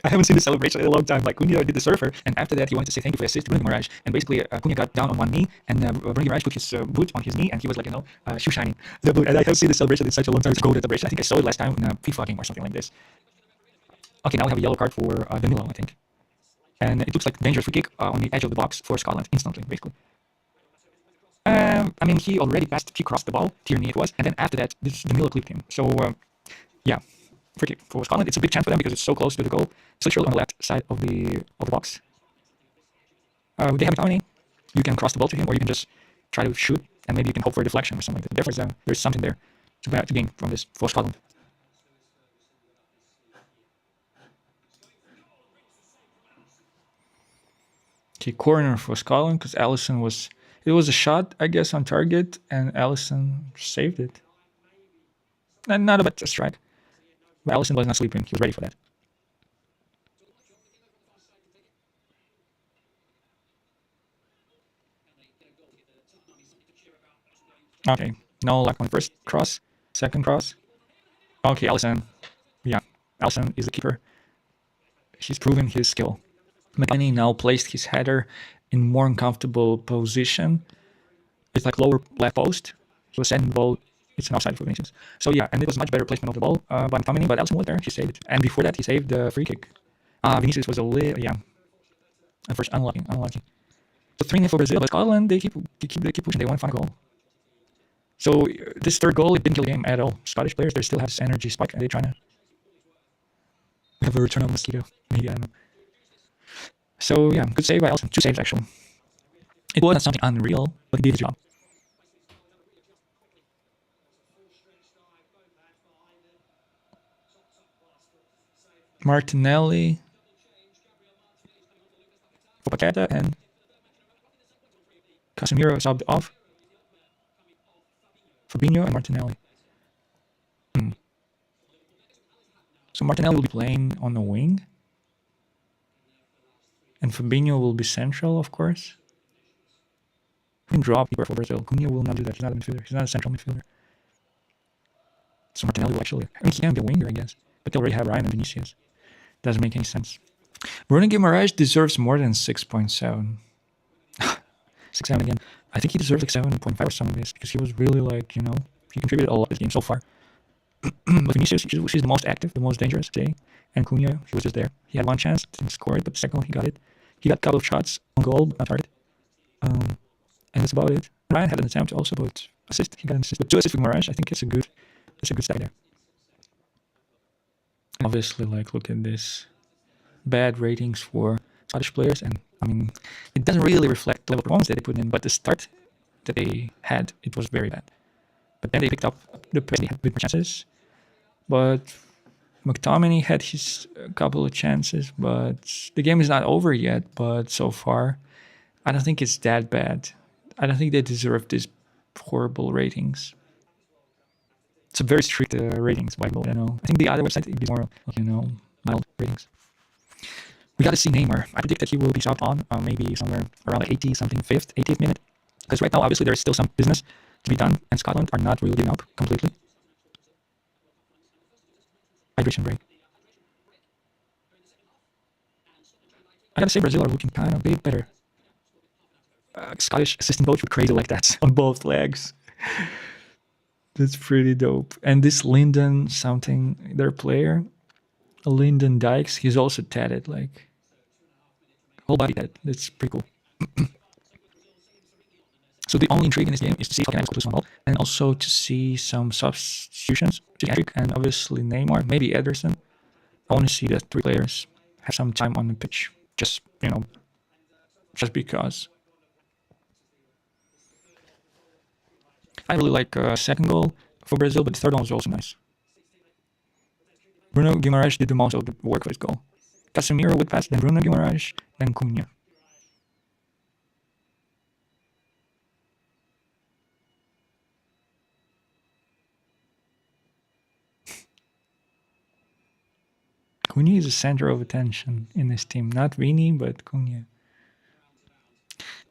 I haven't seen this celebration in a long time. Like Cunha did the surfer, and after that he wanted to say thank you for the assist to Bruno Guimaraes. And basically, Cunha got down on one knee, and Bruno Guimaraes put his boot on his knee, and he was like, shoe shining the boot. And I haven't seen this celebration in such a long time. It's a goal celebration. I think I saw it last time in a FIFA game or something like this. Okay, now we have a yellow card for Danilo, I think, and it looks like a dangerous free kick on the edge of the box for Scotland instantly, basically. I mean, he crossed the ball, Tierney it was, and then after that, Danilo clipped him. So, yeah. Free kick for Scotland. It's a big chance for them because it's so close to the goal. It's literally on the left side of the box. They have McTominay. You can cross the ball to him, or you can just try to shoot, and maybe you can hope for a deflection or something like that. Therefore, there's something there to gain from this for Scotland. Okay, corner for Scotland because Alisson was. It was a shot, I guess, on target, and Alisson saved it. And not a bad strike. But Alisson was not sleeping. He was ready for that. Okay. No luck on the first cross. Second cross. Okay, Alisson. Yeah. Alisson is the keeper. He's proven his skill. McKennie now placed his header in more uncomfortable position. It's like lower left post. He was sending the ball. It's an offside for Vinicius. So yeah, and it was much better placement of the ball by McTominay, but Alisson was there. He saved it. And before that, he saved the free kick. Vinicius was a little, yeah. At first, unlucky. So 3-0 for Brazil, but Scotland, they keep pushing. They want to find a goal. So this third goal, it didn't kill the game at all. Scottish players, they still have this energy spike, and they're trying to have a return of mosquito. Maybe, I don't know. So yeah, good save by Alisson. 2 saves actually. It wasn't something unreal, but he did his job. Martinelli for Paqueta and Casemiro subbed off. Fabinho and Martinelli. So Martinelli will be playing on the wing. And Fabinho will be central, of course. We can drop keeper for Brazil. Cunha will not do that. He's not a midfielder. He's not a central midfielder. So Martinelli will actually... I mean, he can be a winger, I guess. But they already have Ryan and Vinicius. Doesn't make any sense. Bruno Guimaraes deserves more than 6.7. 6.7 again. I think he deserves like 7.5 or something like this because he was really like, he contributed a lot this game so far. But Vinicius, she's the most active, the most dangerous today. And Cunha, he was just there. He had one chance, didn't score it, but the second one he got it. He got a couple of shots on goal, but not hard. And that's about it. Ryan had an attempt also, but assist. He got an assist. But 2 assists for Guimaraes, I think it's a good stack there. Obviously, like, look at this. Bad ratings for Scottish players, and I mean, it doesn't really reflect the level of performance that they put in, but the start that they had, it was very bad. But then they picked up the pace, they had good chances. But McTominay had his couple of chances, but the game is not over yet. But so far, I don't think it's that bad. I don't think they deserve these horrible ratings. It's a very strict ratings by goal. I don't know. I think the other website would be more, mild ratings. We got to see Neymar. I predict that he will be subbed on maybe somewhere around the 80-something, 80th minute. Because right now, obviously, there's still some business to be done, and Scotland are not really giving up completely. Hydration break. I gotta say, Brazil are looking kind of a bit better. Scottish assistant coach with crazy like that on both legs. That's pretty dope. And this Lyndon something, their player, Lyndon Dykes, he's also tatted, like whole body tat. That's pretty cool. So the only intrigue in this game is to see if Falcon goes to one and also to see some substitutions. And obviously Neymar, maybe Ederson. I want to see the three players have some time on the pitch. Just, just because. I really like second goal for Brazil, but the third one was also nice. Bruno Guimaraes did the most of the work for his goal. Casemiro would pass, then Bruno Guimaraes, then Cunha. Cunha is the center of attention in this team. Not Vini, but Cunha.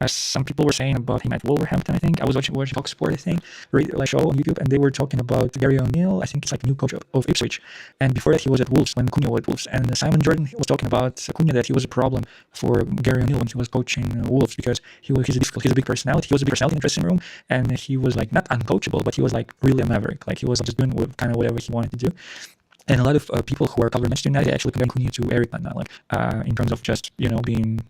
As some people were saying about him at Wolverhampton, I think. I was watching Talk Sport, I think, like show on YouTube, and they were talking about Gary O'Neill. I think he's like the new coach of Ipswich. And before that, he was at Wolves when Cunha was at Wolves. And Simon Jordan was talking about Cunha, that he was a problem for Gary O'Neill when he was coaching Wolves, because he's a big personality. He was a big personality in the dressing room, and he was like not uncoachable, but he was like really a maverick. Like he was just doing kind of whatever he wanted to do. And a lot of people who are covering Manchester United actually compare Cunha to Eric Cantona, like in terms of just being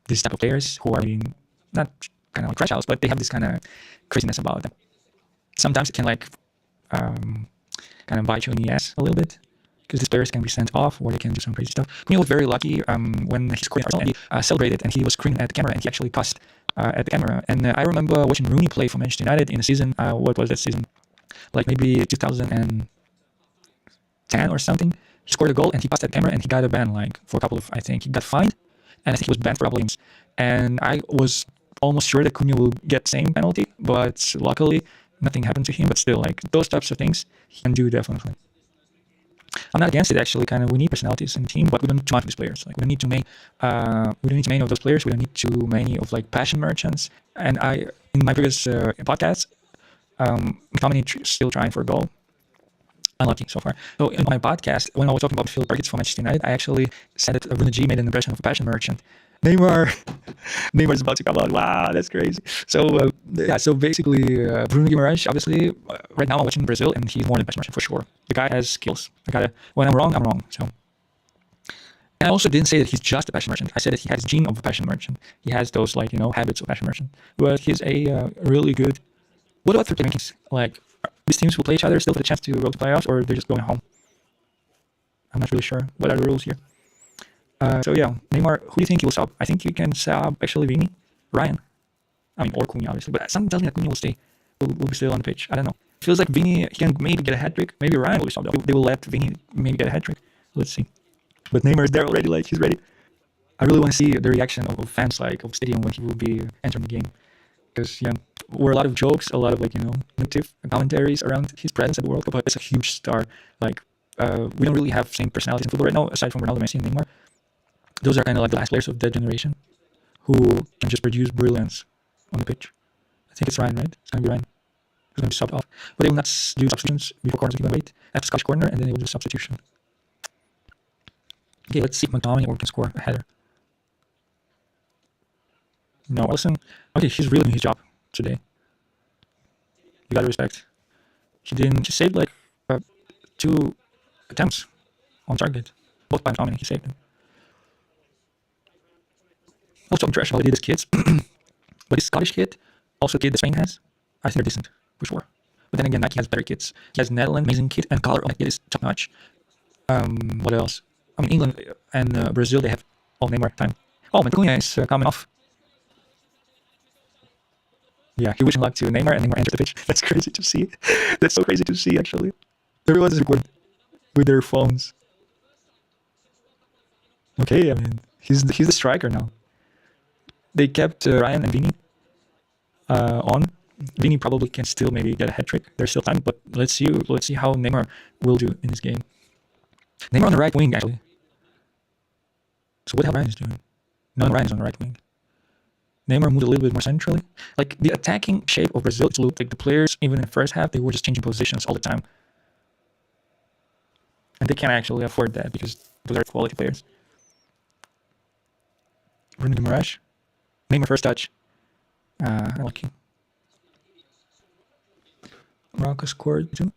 this type of players who are being not kind of like crash outs, but they have this kind of craziness about them. Sometimes it can like kind of bite you in the ass a little bit, because these players can be sent off or they can do some crazy stuff. Cunha was very lucky when he scored and he celebrated and he was screaming at the camera and he actually cussed at the camera. And I remember watching Rooney play for Manchester United in a season. What was that season? Like maybe 2010 or something. He scored a goal and he passed at the camera and he got a ban, like for a couple of, I think he got fined, and I think he was banned for a couple of games. And I was almost sure that Cunha will get the same penalty, but luckily nothing happened to him. But still, like those types of things he can do definitely. I'm not against it actually. Kind of, we need personalities in the team, but we don't need too much of these players. Like we don't need too many of those players. We don't need too many of like passion merchants. And in my previous podcast, McTominay still trying for a goal. Unlucky so far. So in my podcast, when I was talking about field targets for Manchester United, I actually said that Bruno G made an impression of a passion merchant. Neymar is about to come out. Wow, that's crazy. So so basically, Bruno Guimaraes, obviously, right now I'm watching Brazil, and he's more than a passion merchant for sure. The guy has skills. When I'm wrong, I'm wrong. So, and I also didn't say that he's just a passion merchant. I said that he has gene of a passion merchant. He has those habits of a passion merchant. But he's a really good. What about third rankings? Like, these teams will play each other still for the chance to go to playoffs, or they're just going home? I'm not really sure. What are the rules here? So yeah, Neymar, who do you think he will sub? I think you can sub actually Vini, Ryan. I mean, or Cunha, obviously. But something tells me that Cunha will stay. Will be still on the pitch. I don't know. Feels like Vini, he can maybe get a hat trick. Maybe Ryan will be subbed. They will let Vini maybe get a hat trick. Let's see. But Neymar is there already. Like, he's ready. I really want to see the reaction of fans, like, of Stadium when he will be entering the game. Because, were a lot of jokes, a lot of negative commentaries around his presence at the World Cup, but it's a huge star. Like, we don't really have same personalities in football right now, aside from Ronaldo, Messi, and Neymar. Those are kind of like the last players of that generation who can just produce brilliance on the pitch. I think it's Ryan, right? It's going to be Ryan who's going to be subbed off. But they will not do substitutions before corners, give them wait after Scottish corner, and then they will do substitution. Okay, let's see if McTominay can score a header. No, Alisson. Okay, he's really doing his job today. You gotta respect. He saved like 2 attempts on target. Both by McTominay, he saved them. Also, I'm trash how he did his kids. But this Scottish kid, also kid that Spain has, I think they're decent, for sure. But then again, Nike has better kids. He has Netherlands, amazing kid, and color on that kid is top notch. What else? I mean, England and Brazil, they have Neymar time. Oh, Cunha is coming off. Yeah, he wishing luck to Neymar, and Neymar entered the pitch. That's crazy to see. That's so crazy to see, actually. Everyone's recording with their phones. Okay, I mean, he's the striker now. They kept Ryan and Vini on. Vini probably can still maybe get a hat trick. There's still time, but let's see how Neymar will do in this game. Neymar on the right wing, actually. So what the hell Ryan is doing? No, Ryan is on the right wing. Neymar moved a little bit more centrally. Like the attacking shape of Brazil, it looked like the players, even in the first half, they were just changing positions all the time. And they can't actually afford that because those are quality players. Bruno Guimaraes. Neymar first touch. Unlucky. Morocco scored too.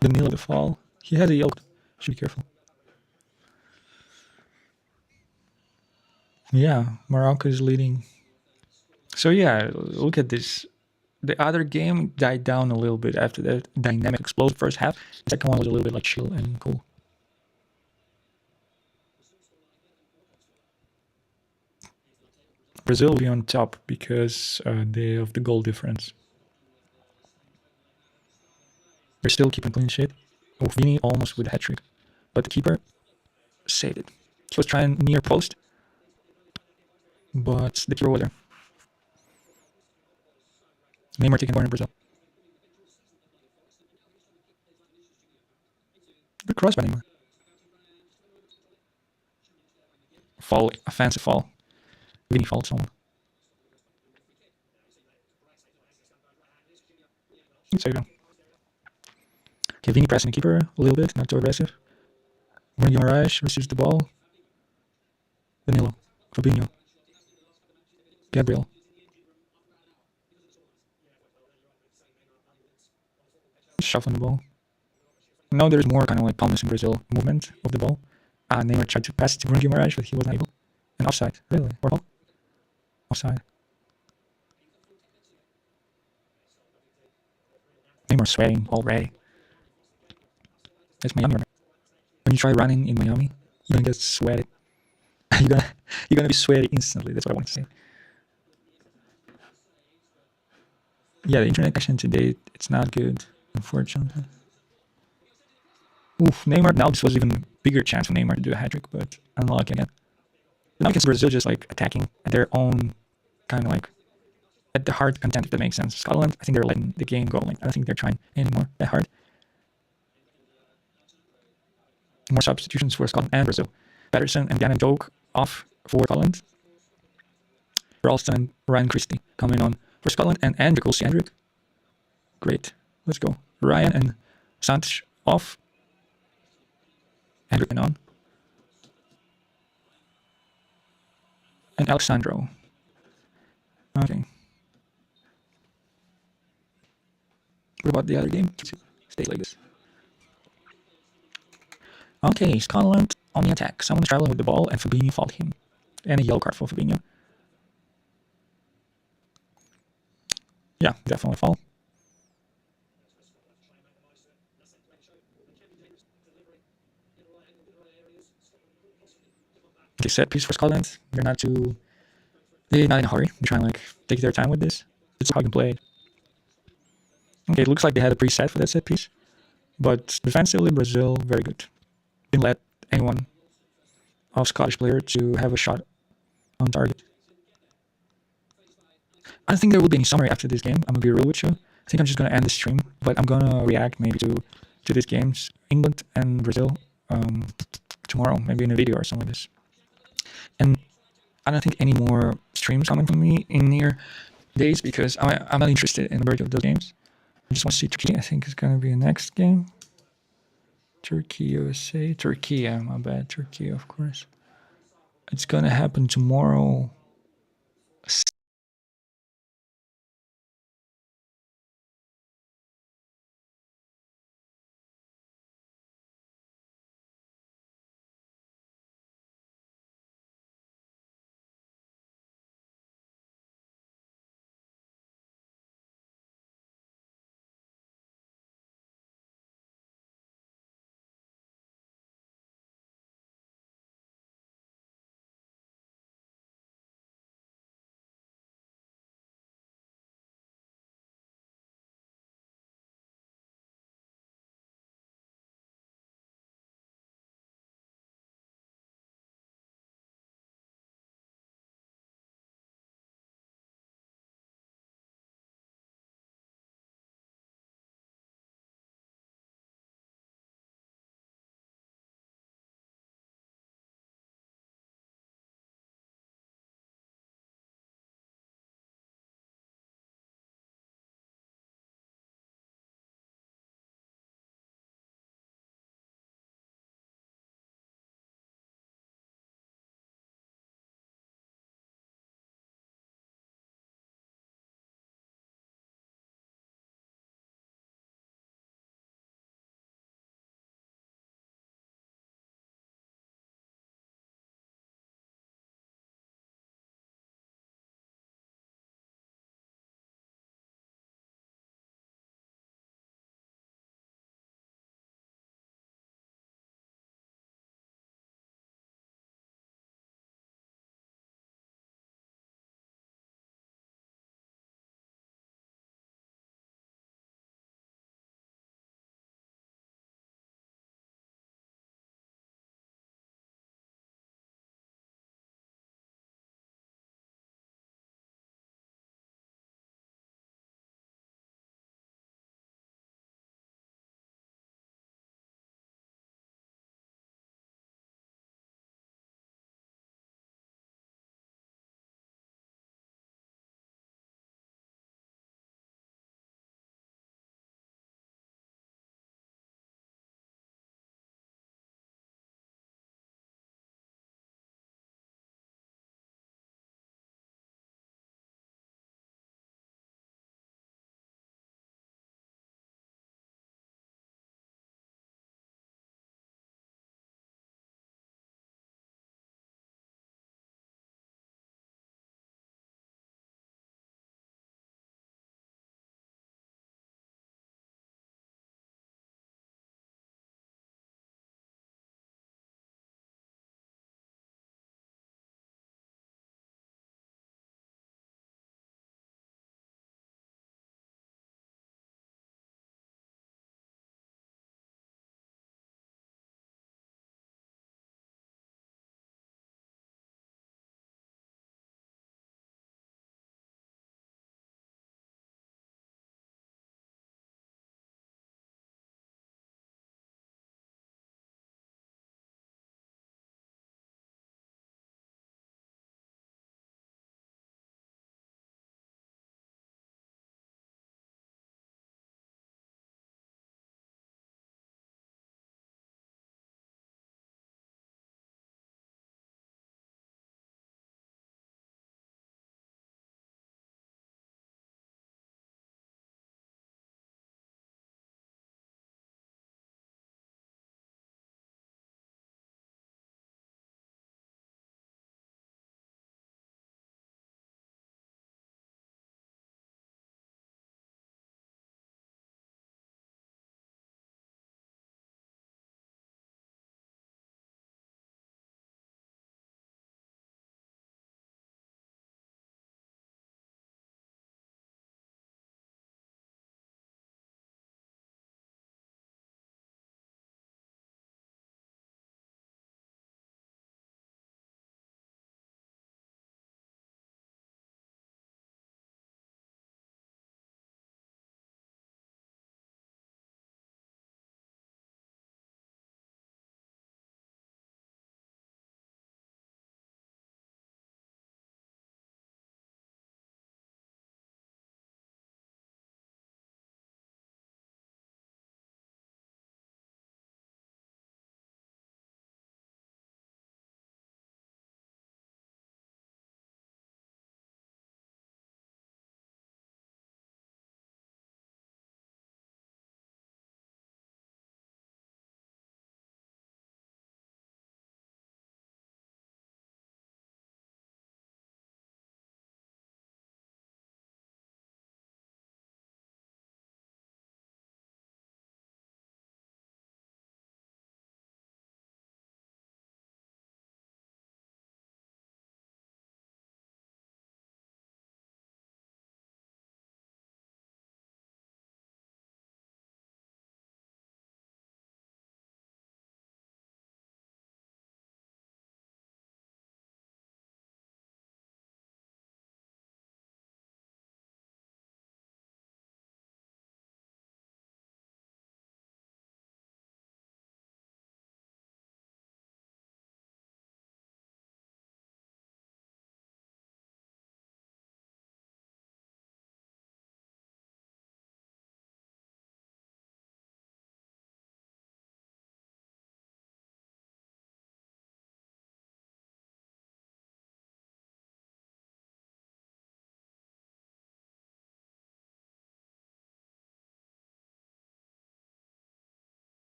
The middle of the fall. He has a yellow. Should be careful. Yeah, Morocco is leading. So yeah, look at this. The other game died down a little bit after that dynamic explosive first half. The second one was a little bit like chill and cool. Brazil will be on top because they of the goal difference. They're still keeping clean sheet. Oh, Vini almost with a hat trick, but the keeper saved it. He was trying near post, but the keeper was there. Neymar taking corner Brazil. Good cross by Neymar. Fall, offensive fall. Vini faults on. So you go. Okay, Vini pressing the keeper a little bit, not too aggressive. Bruno Guimaraes receives the ball. Danilo, Fabinho, Gabriel. Shuffling the ball. Now there's more kind of like calmness in Brazil movement of the ball. Neymar tried to pass it to Bruno Guimaraes, but he wasn't able. And offside, really? Or ball? Offside. Neymar sweating already. That's Miami. When you try running in Miami, you're gonna get sweaty. You're gonna be sweaty instantly. That's what I want to say. Yeah, the internet connection today it's not good, unfortunately. Oof, Neymar. Now this was even bigger chance for Neymar to do a hat trick, but unlucky again. Now against Brazil, just like attacking at their own kind of like at the hard content, if that makes sense. Scotland, I think they're letting the game go. Like I don't think they're trying anymore that hard. More substitutions for Scotland and Brazil. Patterson and Gannon Doak off for Scotland. Ralston and Ryan Christie coming on for Scotland and Nicole Sandrick. Great. Let's go. Ryan and Santos off. Hendrick on. And Alexandro. Okay. What about the other game? Stay like this. Okay, Scotland on the attack. Someone's traveling with the ball and Fabinho fought him. And a yellow card for Fabinho. Yeah, definitely fall. Okay, set piece for Scotland. They're not in a hurry. They're trying to like take their time with this. It's how you can play it. Okay, it looks like they had a preset for that set piece. But defensively, Brazil, very good. Didn't let anyone of Scottish player to have a shot on target. I don't think there will be any summary after this game. I'm gonna be real with you. I think I'm just gonna end the stream, but I'm gonna react maybe to these games, England and Brazil, tomorrow, maybe in a video or something like this. And I don't think any more streams coming from me in near days because I'm not interested in the majority of those games. I just want to see Turkey. I think it's gonna be the next game. Turkey, USA, Turkey. Yeah, my bad, Turkey, of course. It's gonna happen tomorrow.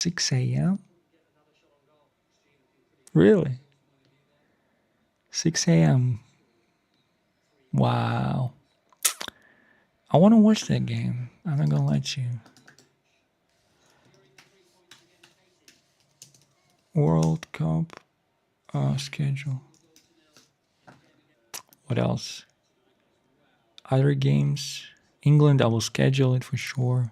6 a.m.? Really? 6 a.m. Wow. I want to watch that game. I'm not gonna lie to you. World Cup schedule. What else? Other games. England, I will schedule it for sure.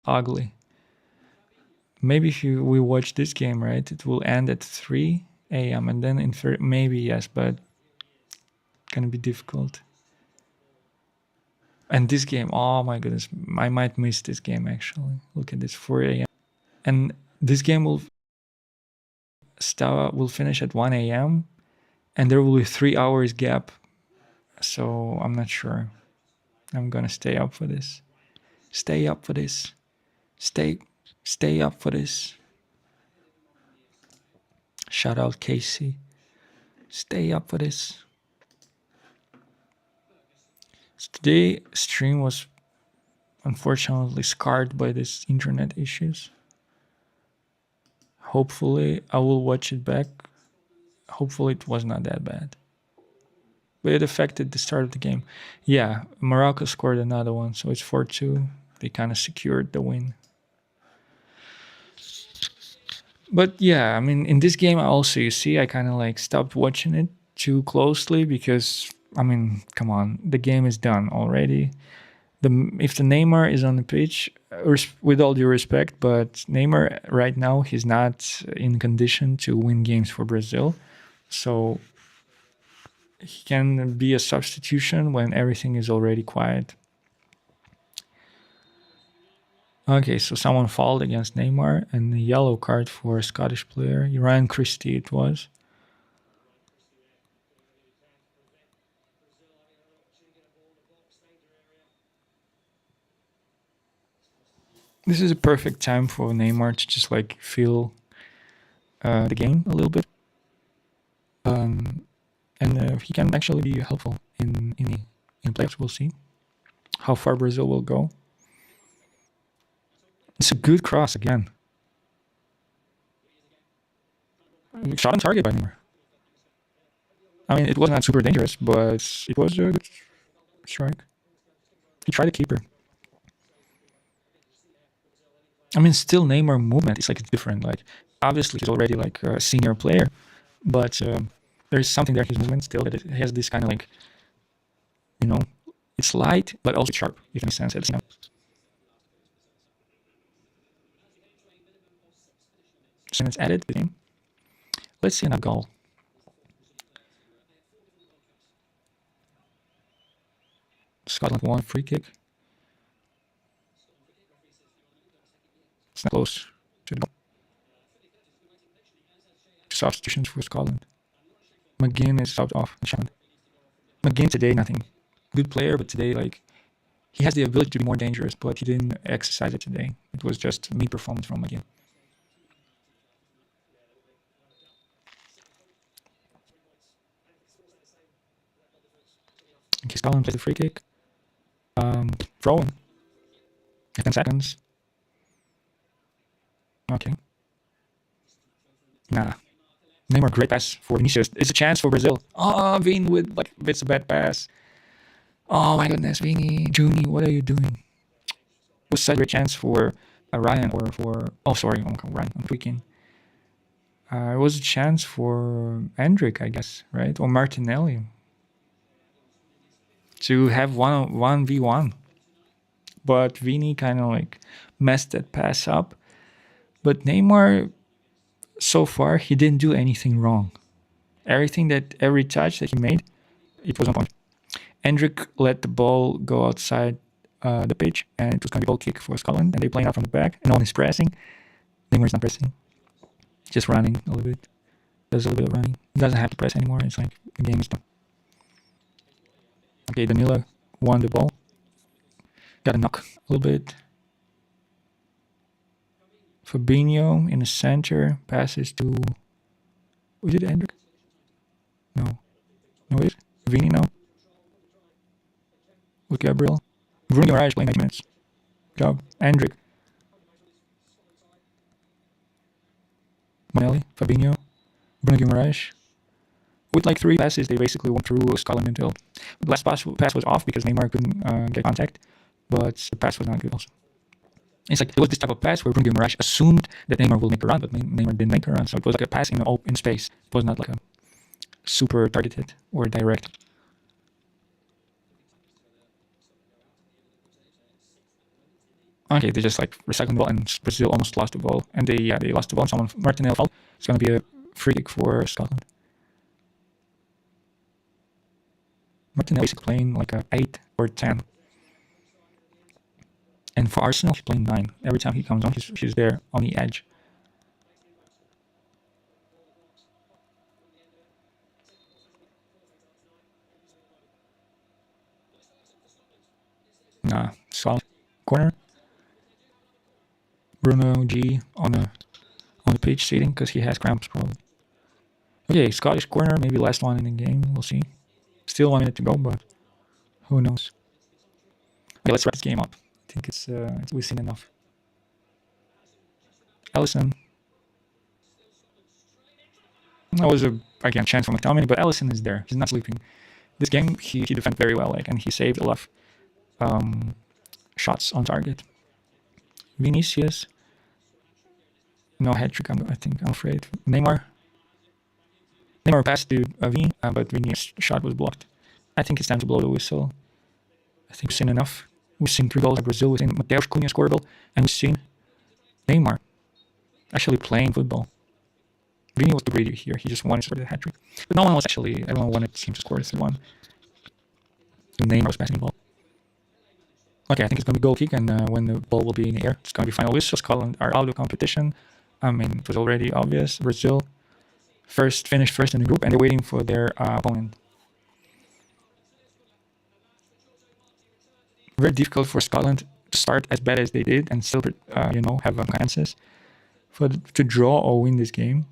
Ugly. Maybe if we watch this game, right, it will end at 3 a.m. and then in maybe yes, but gonna be difficult. And this game, oh my goodness, I might miss this game actually. Look at this, 4 a.m. And this game will finish at 1 a.m. and there will be 3 hours gap. So I'm not sure. I'm gonna stay up for this. Stay up for this. Stay stay up for this. Shout out Casey. Stay up for this. So today stream was unfortunately scarred by this internet issues. Hopefully I will watch it back. Hopefully it was not that bad. But it affected the start of the game. Yeah, Morocco scored another one, so it's 4-2. They kind of secured the win. But yeah, I mean, in this game, also, you see, I kind of like stopped watching it too closely because, I mean, come on, the game is done already. If the Neymar is on the pitch, with all due respect, but Neymar right now, he's not in condition to win games for Brazil. So he can be a substitution when everything is already quiet. Okay, so someone fouled against Neymar and a yellow card for a Scottish player. Ryan Christie it was. This is a perfect time for Neymar to just like feel the game a little bit. And he can actually be helpful in playoffs. We'll see how far Brazil will go. It's a good cross again. Shot on target by Neymar. I mean, it was not super dangerous, but it was a good strike. He tried to keep her. I mean, still Neymar movement is like different. Like obviously he's already like a senior player, but there's something there. His movement still that it has this kind of like, you know, it's light but also sharp. If it makes sense. It's, so it's added to the game. Let's see another goal. Scotland won free kick. It's not close to the goal. Substitutions for Scotland. McGinn is subbed off. McGinn today nothing. Good player, but today like he has the ability to be more dangerous, but he didn't exercise it today. It was just mid performance from McGinn. Okay, Scotland plays the free kick. Throw in. 10 seconds. Okay. Nah. Neymar, great pass for Vinicius. It's a chance for Brazil. Oh, Vin with like, it's a bad pass. Oh my goodness, Vini, Juni, what are you doing? It was such a great chance for Ryan or for. Oh, sorry, Ryan, I'm tweaking. It was a chance for Hendrik, I guess, right? Or Martinelli to have one v one. But Vini kind of like messed that pass up. But Neymar, so far, he didn't do anything wrong. Every touch that he made, it was on point. Hendrik let the ball go outside the pitch, and it was going to be a goal kick for Scotland. And they playing out from the back, and no one is pressing. Neymar's not pressing, just running a little bit. Does a little bit of running. He doesn't have to press anymore. It's like the game is done. Okay, Danila won the ball. Got a knock a little bit. Fabinho in the center passes to. Was it Hendrik? No. No, is it? Vini now? With Gabriel. Bruno Guimaraes playing 90 minutes. Good job. Hendrik. Manelli. Fabinho. Bruno Guimaraes. With like 3 passes, they basically went through Scotland until the last pass was off because Neymar couldn't get contact, but the pass was not good also. It's like it was this type of pass where Bruno Guimaraes assumed that Neymar will make a run, but Neymar didn't make a run, so it was like a pass in space. It was not like a super targeted or direct. Okay, they just like recycling the ball, and Brazil almost lost the ball, and they lost the ball. Someone Martinelli fouled. It's gonna be a free kick for Scotland. Martinelli is playing like a 8 or 10. And for Arsenal, he's playing 9. Every time he comes on, he's there on the edge. Nah, solid corner. Bruno G on the pitch sitting because he has cramps probably. Okay, Scottish corner, maybe last one in the game. We'll see. Still 1 minute to go, but who knows? Okay, let's wrap this game up. I think we've seen enough. Ellison. That was again chance for McTominay, but Ellison is there. He's not sleeping. This game he defended very well, and he saved a lot of shots on target. Vinicius. No hat trick, I'm afraid. Neymar passed to Vini, but Vini's shot was blocked. I think it's time to blow the whistle. I think we've seen enough. We've seen 3 goals of Brazil. We've seen Mateus Cunha score a goal, and we've seen Neymar actually playing football. Vini was the greedy here. He just wanted to score the hat trick. But no one was actually, everyone wanted him to score the 3-1. Neymar was passing the ball. Okay, I think it's going to be goal kick, and when the ball will be in the air, it's going to be final whistle. Scotland are out of the competition. I mean, it was already obvious. Brazil finished first in the group, and they're waiting for their opponent. Very difficult for Scotland to start as bad as they did and still, have chances to draw or win this game.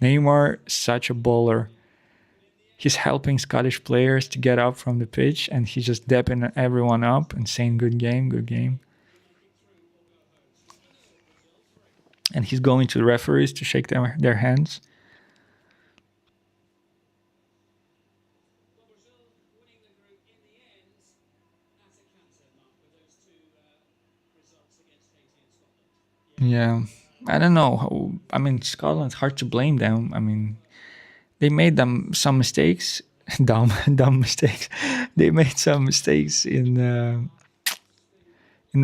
Neymar, such a bowler. He's helping Scottish players to get up from the pitch, and he's just dapping everyone up and saying, good game, good game. And he's going to the referees to shake their hands. Yeah, I don't know. I mean, Scotland's hard to blame them. I mean, they made some mistakes, dumb mistakes. They made some mistakes in the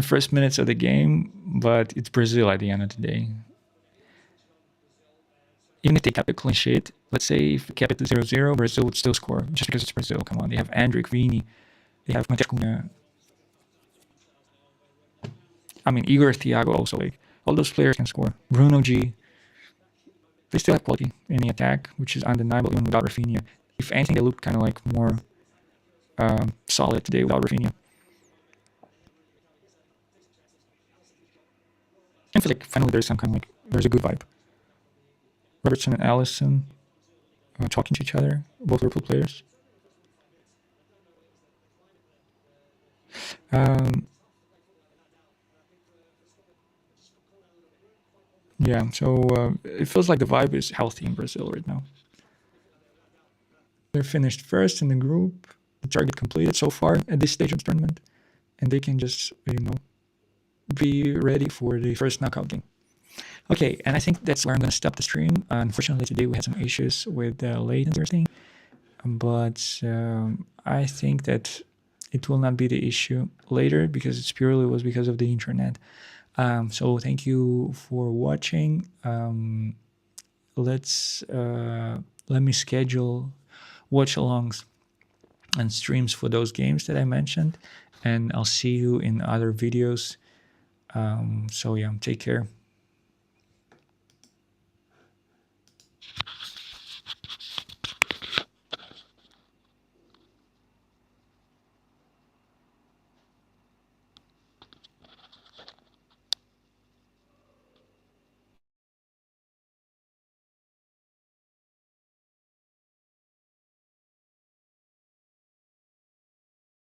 first minutes of the game, but it's Brazil at the end of the day. Even if they kept a clean sheet, let's say if they kept it to 0-0, Brazil would still score just because it's Brazil. Come on, they have Hendrik, Vini, they have Mateus Cunha. I mean, Igor Thiago also. Like, all those players can score. Bruno G. They still have quality in the attack, which is undeniable even without Rafinha. If anything, they look kind of like more solid today without Rafinha. I feel like finally there's a good vibe. Robertson and Allison talking to each other, both Liverpool players. Yeah, so it feels like the vibe is healthy in Brazil right now. They're finished first in the group. the target completed so far at this stage of the tournament, and they can just be ready for the first knockout game. Okay, and I think that's where I'm going to stop the stream. Unfortunately, today we had some issues with latency, but I think that it will not be the issue later because it's purely was because of the internet. So thank you for watching. Let me schedule watch-alongs and streams for those games that I mentioned, and I'll see you in other videos. So yeah, take care.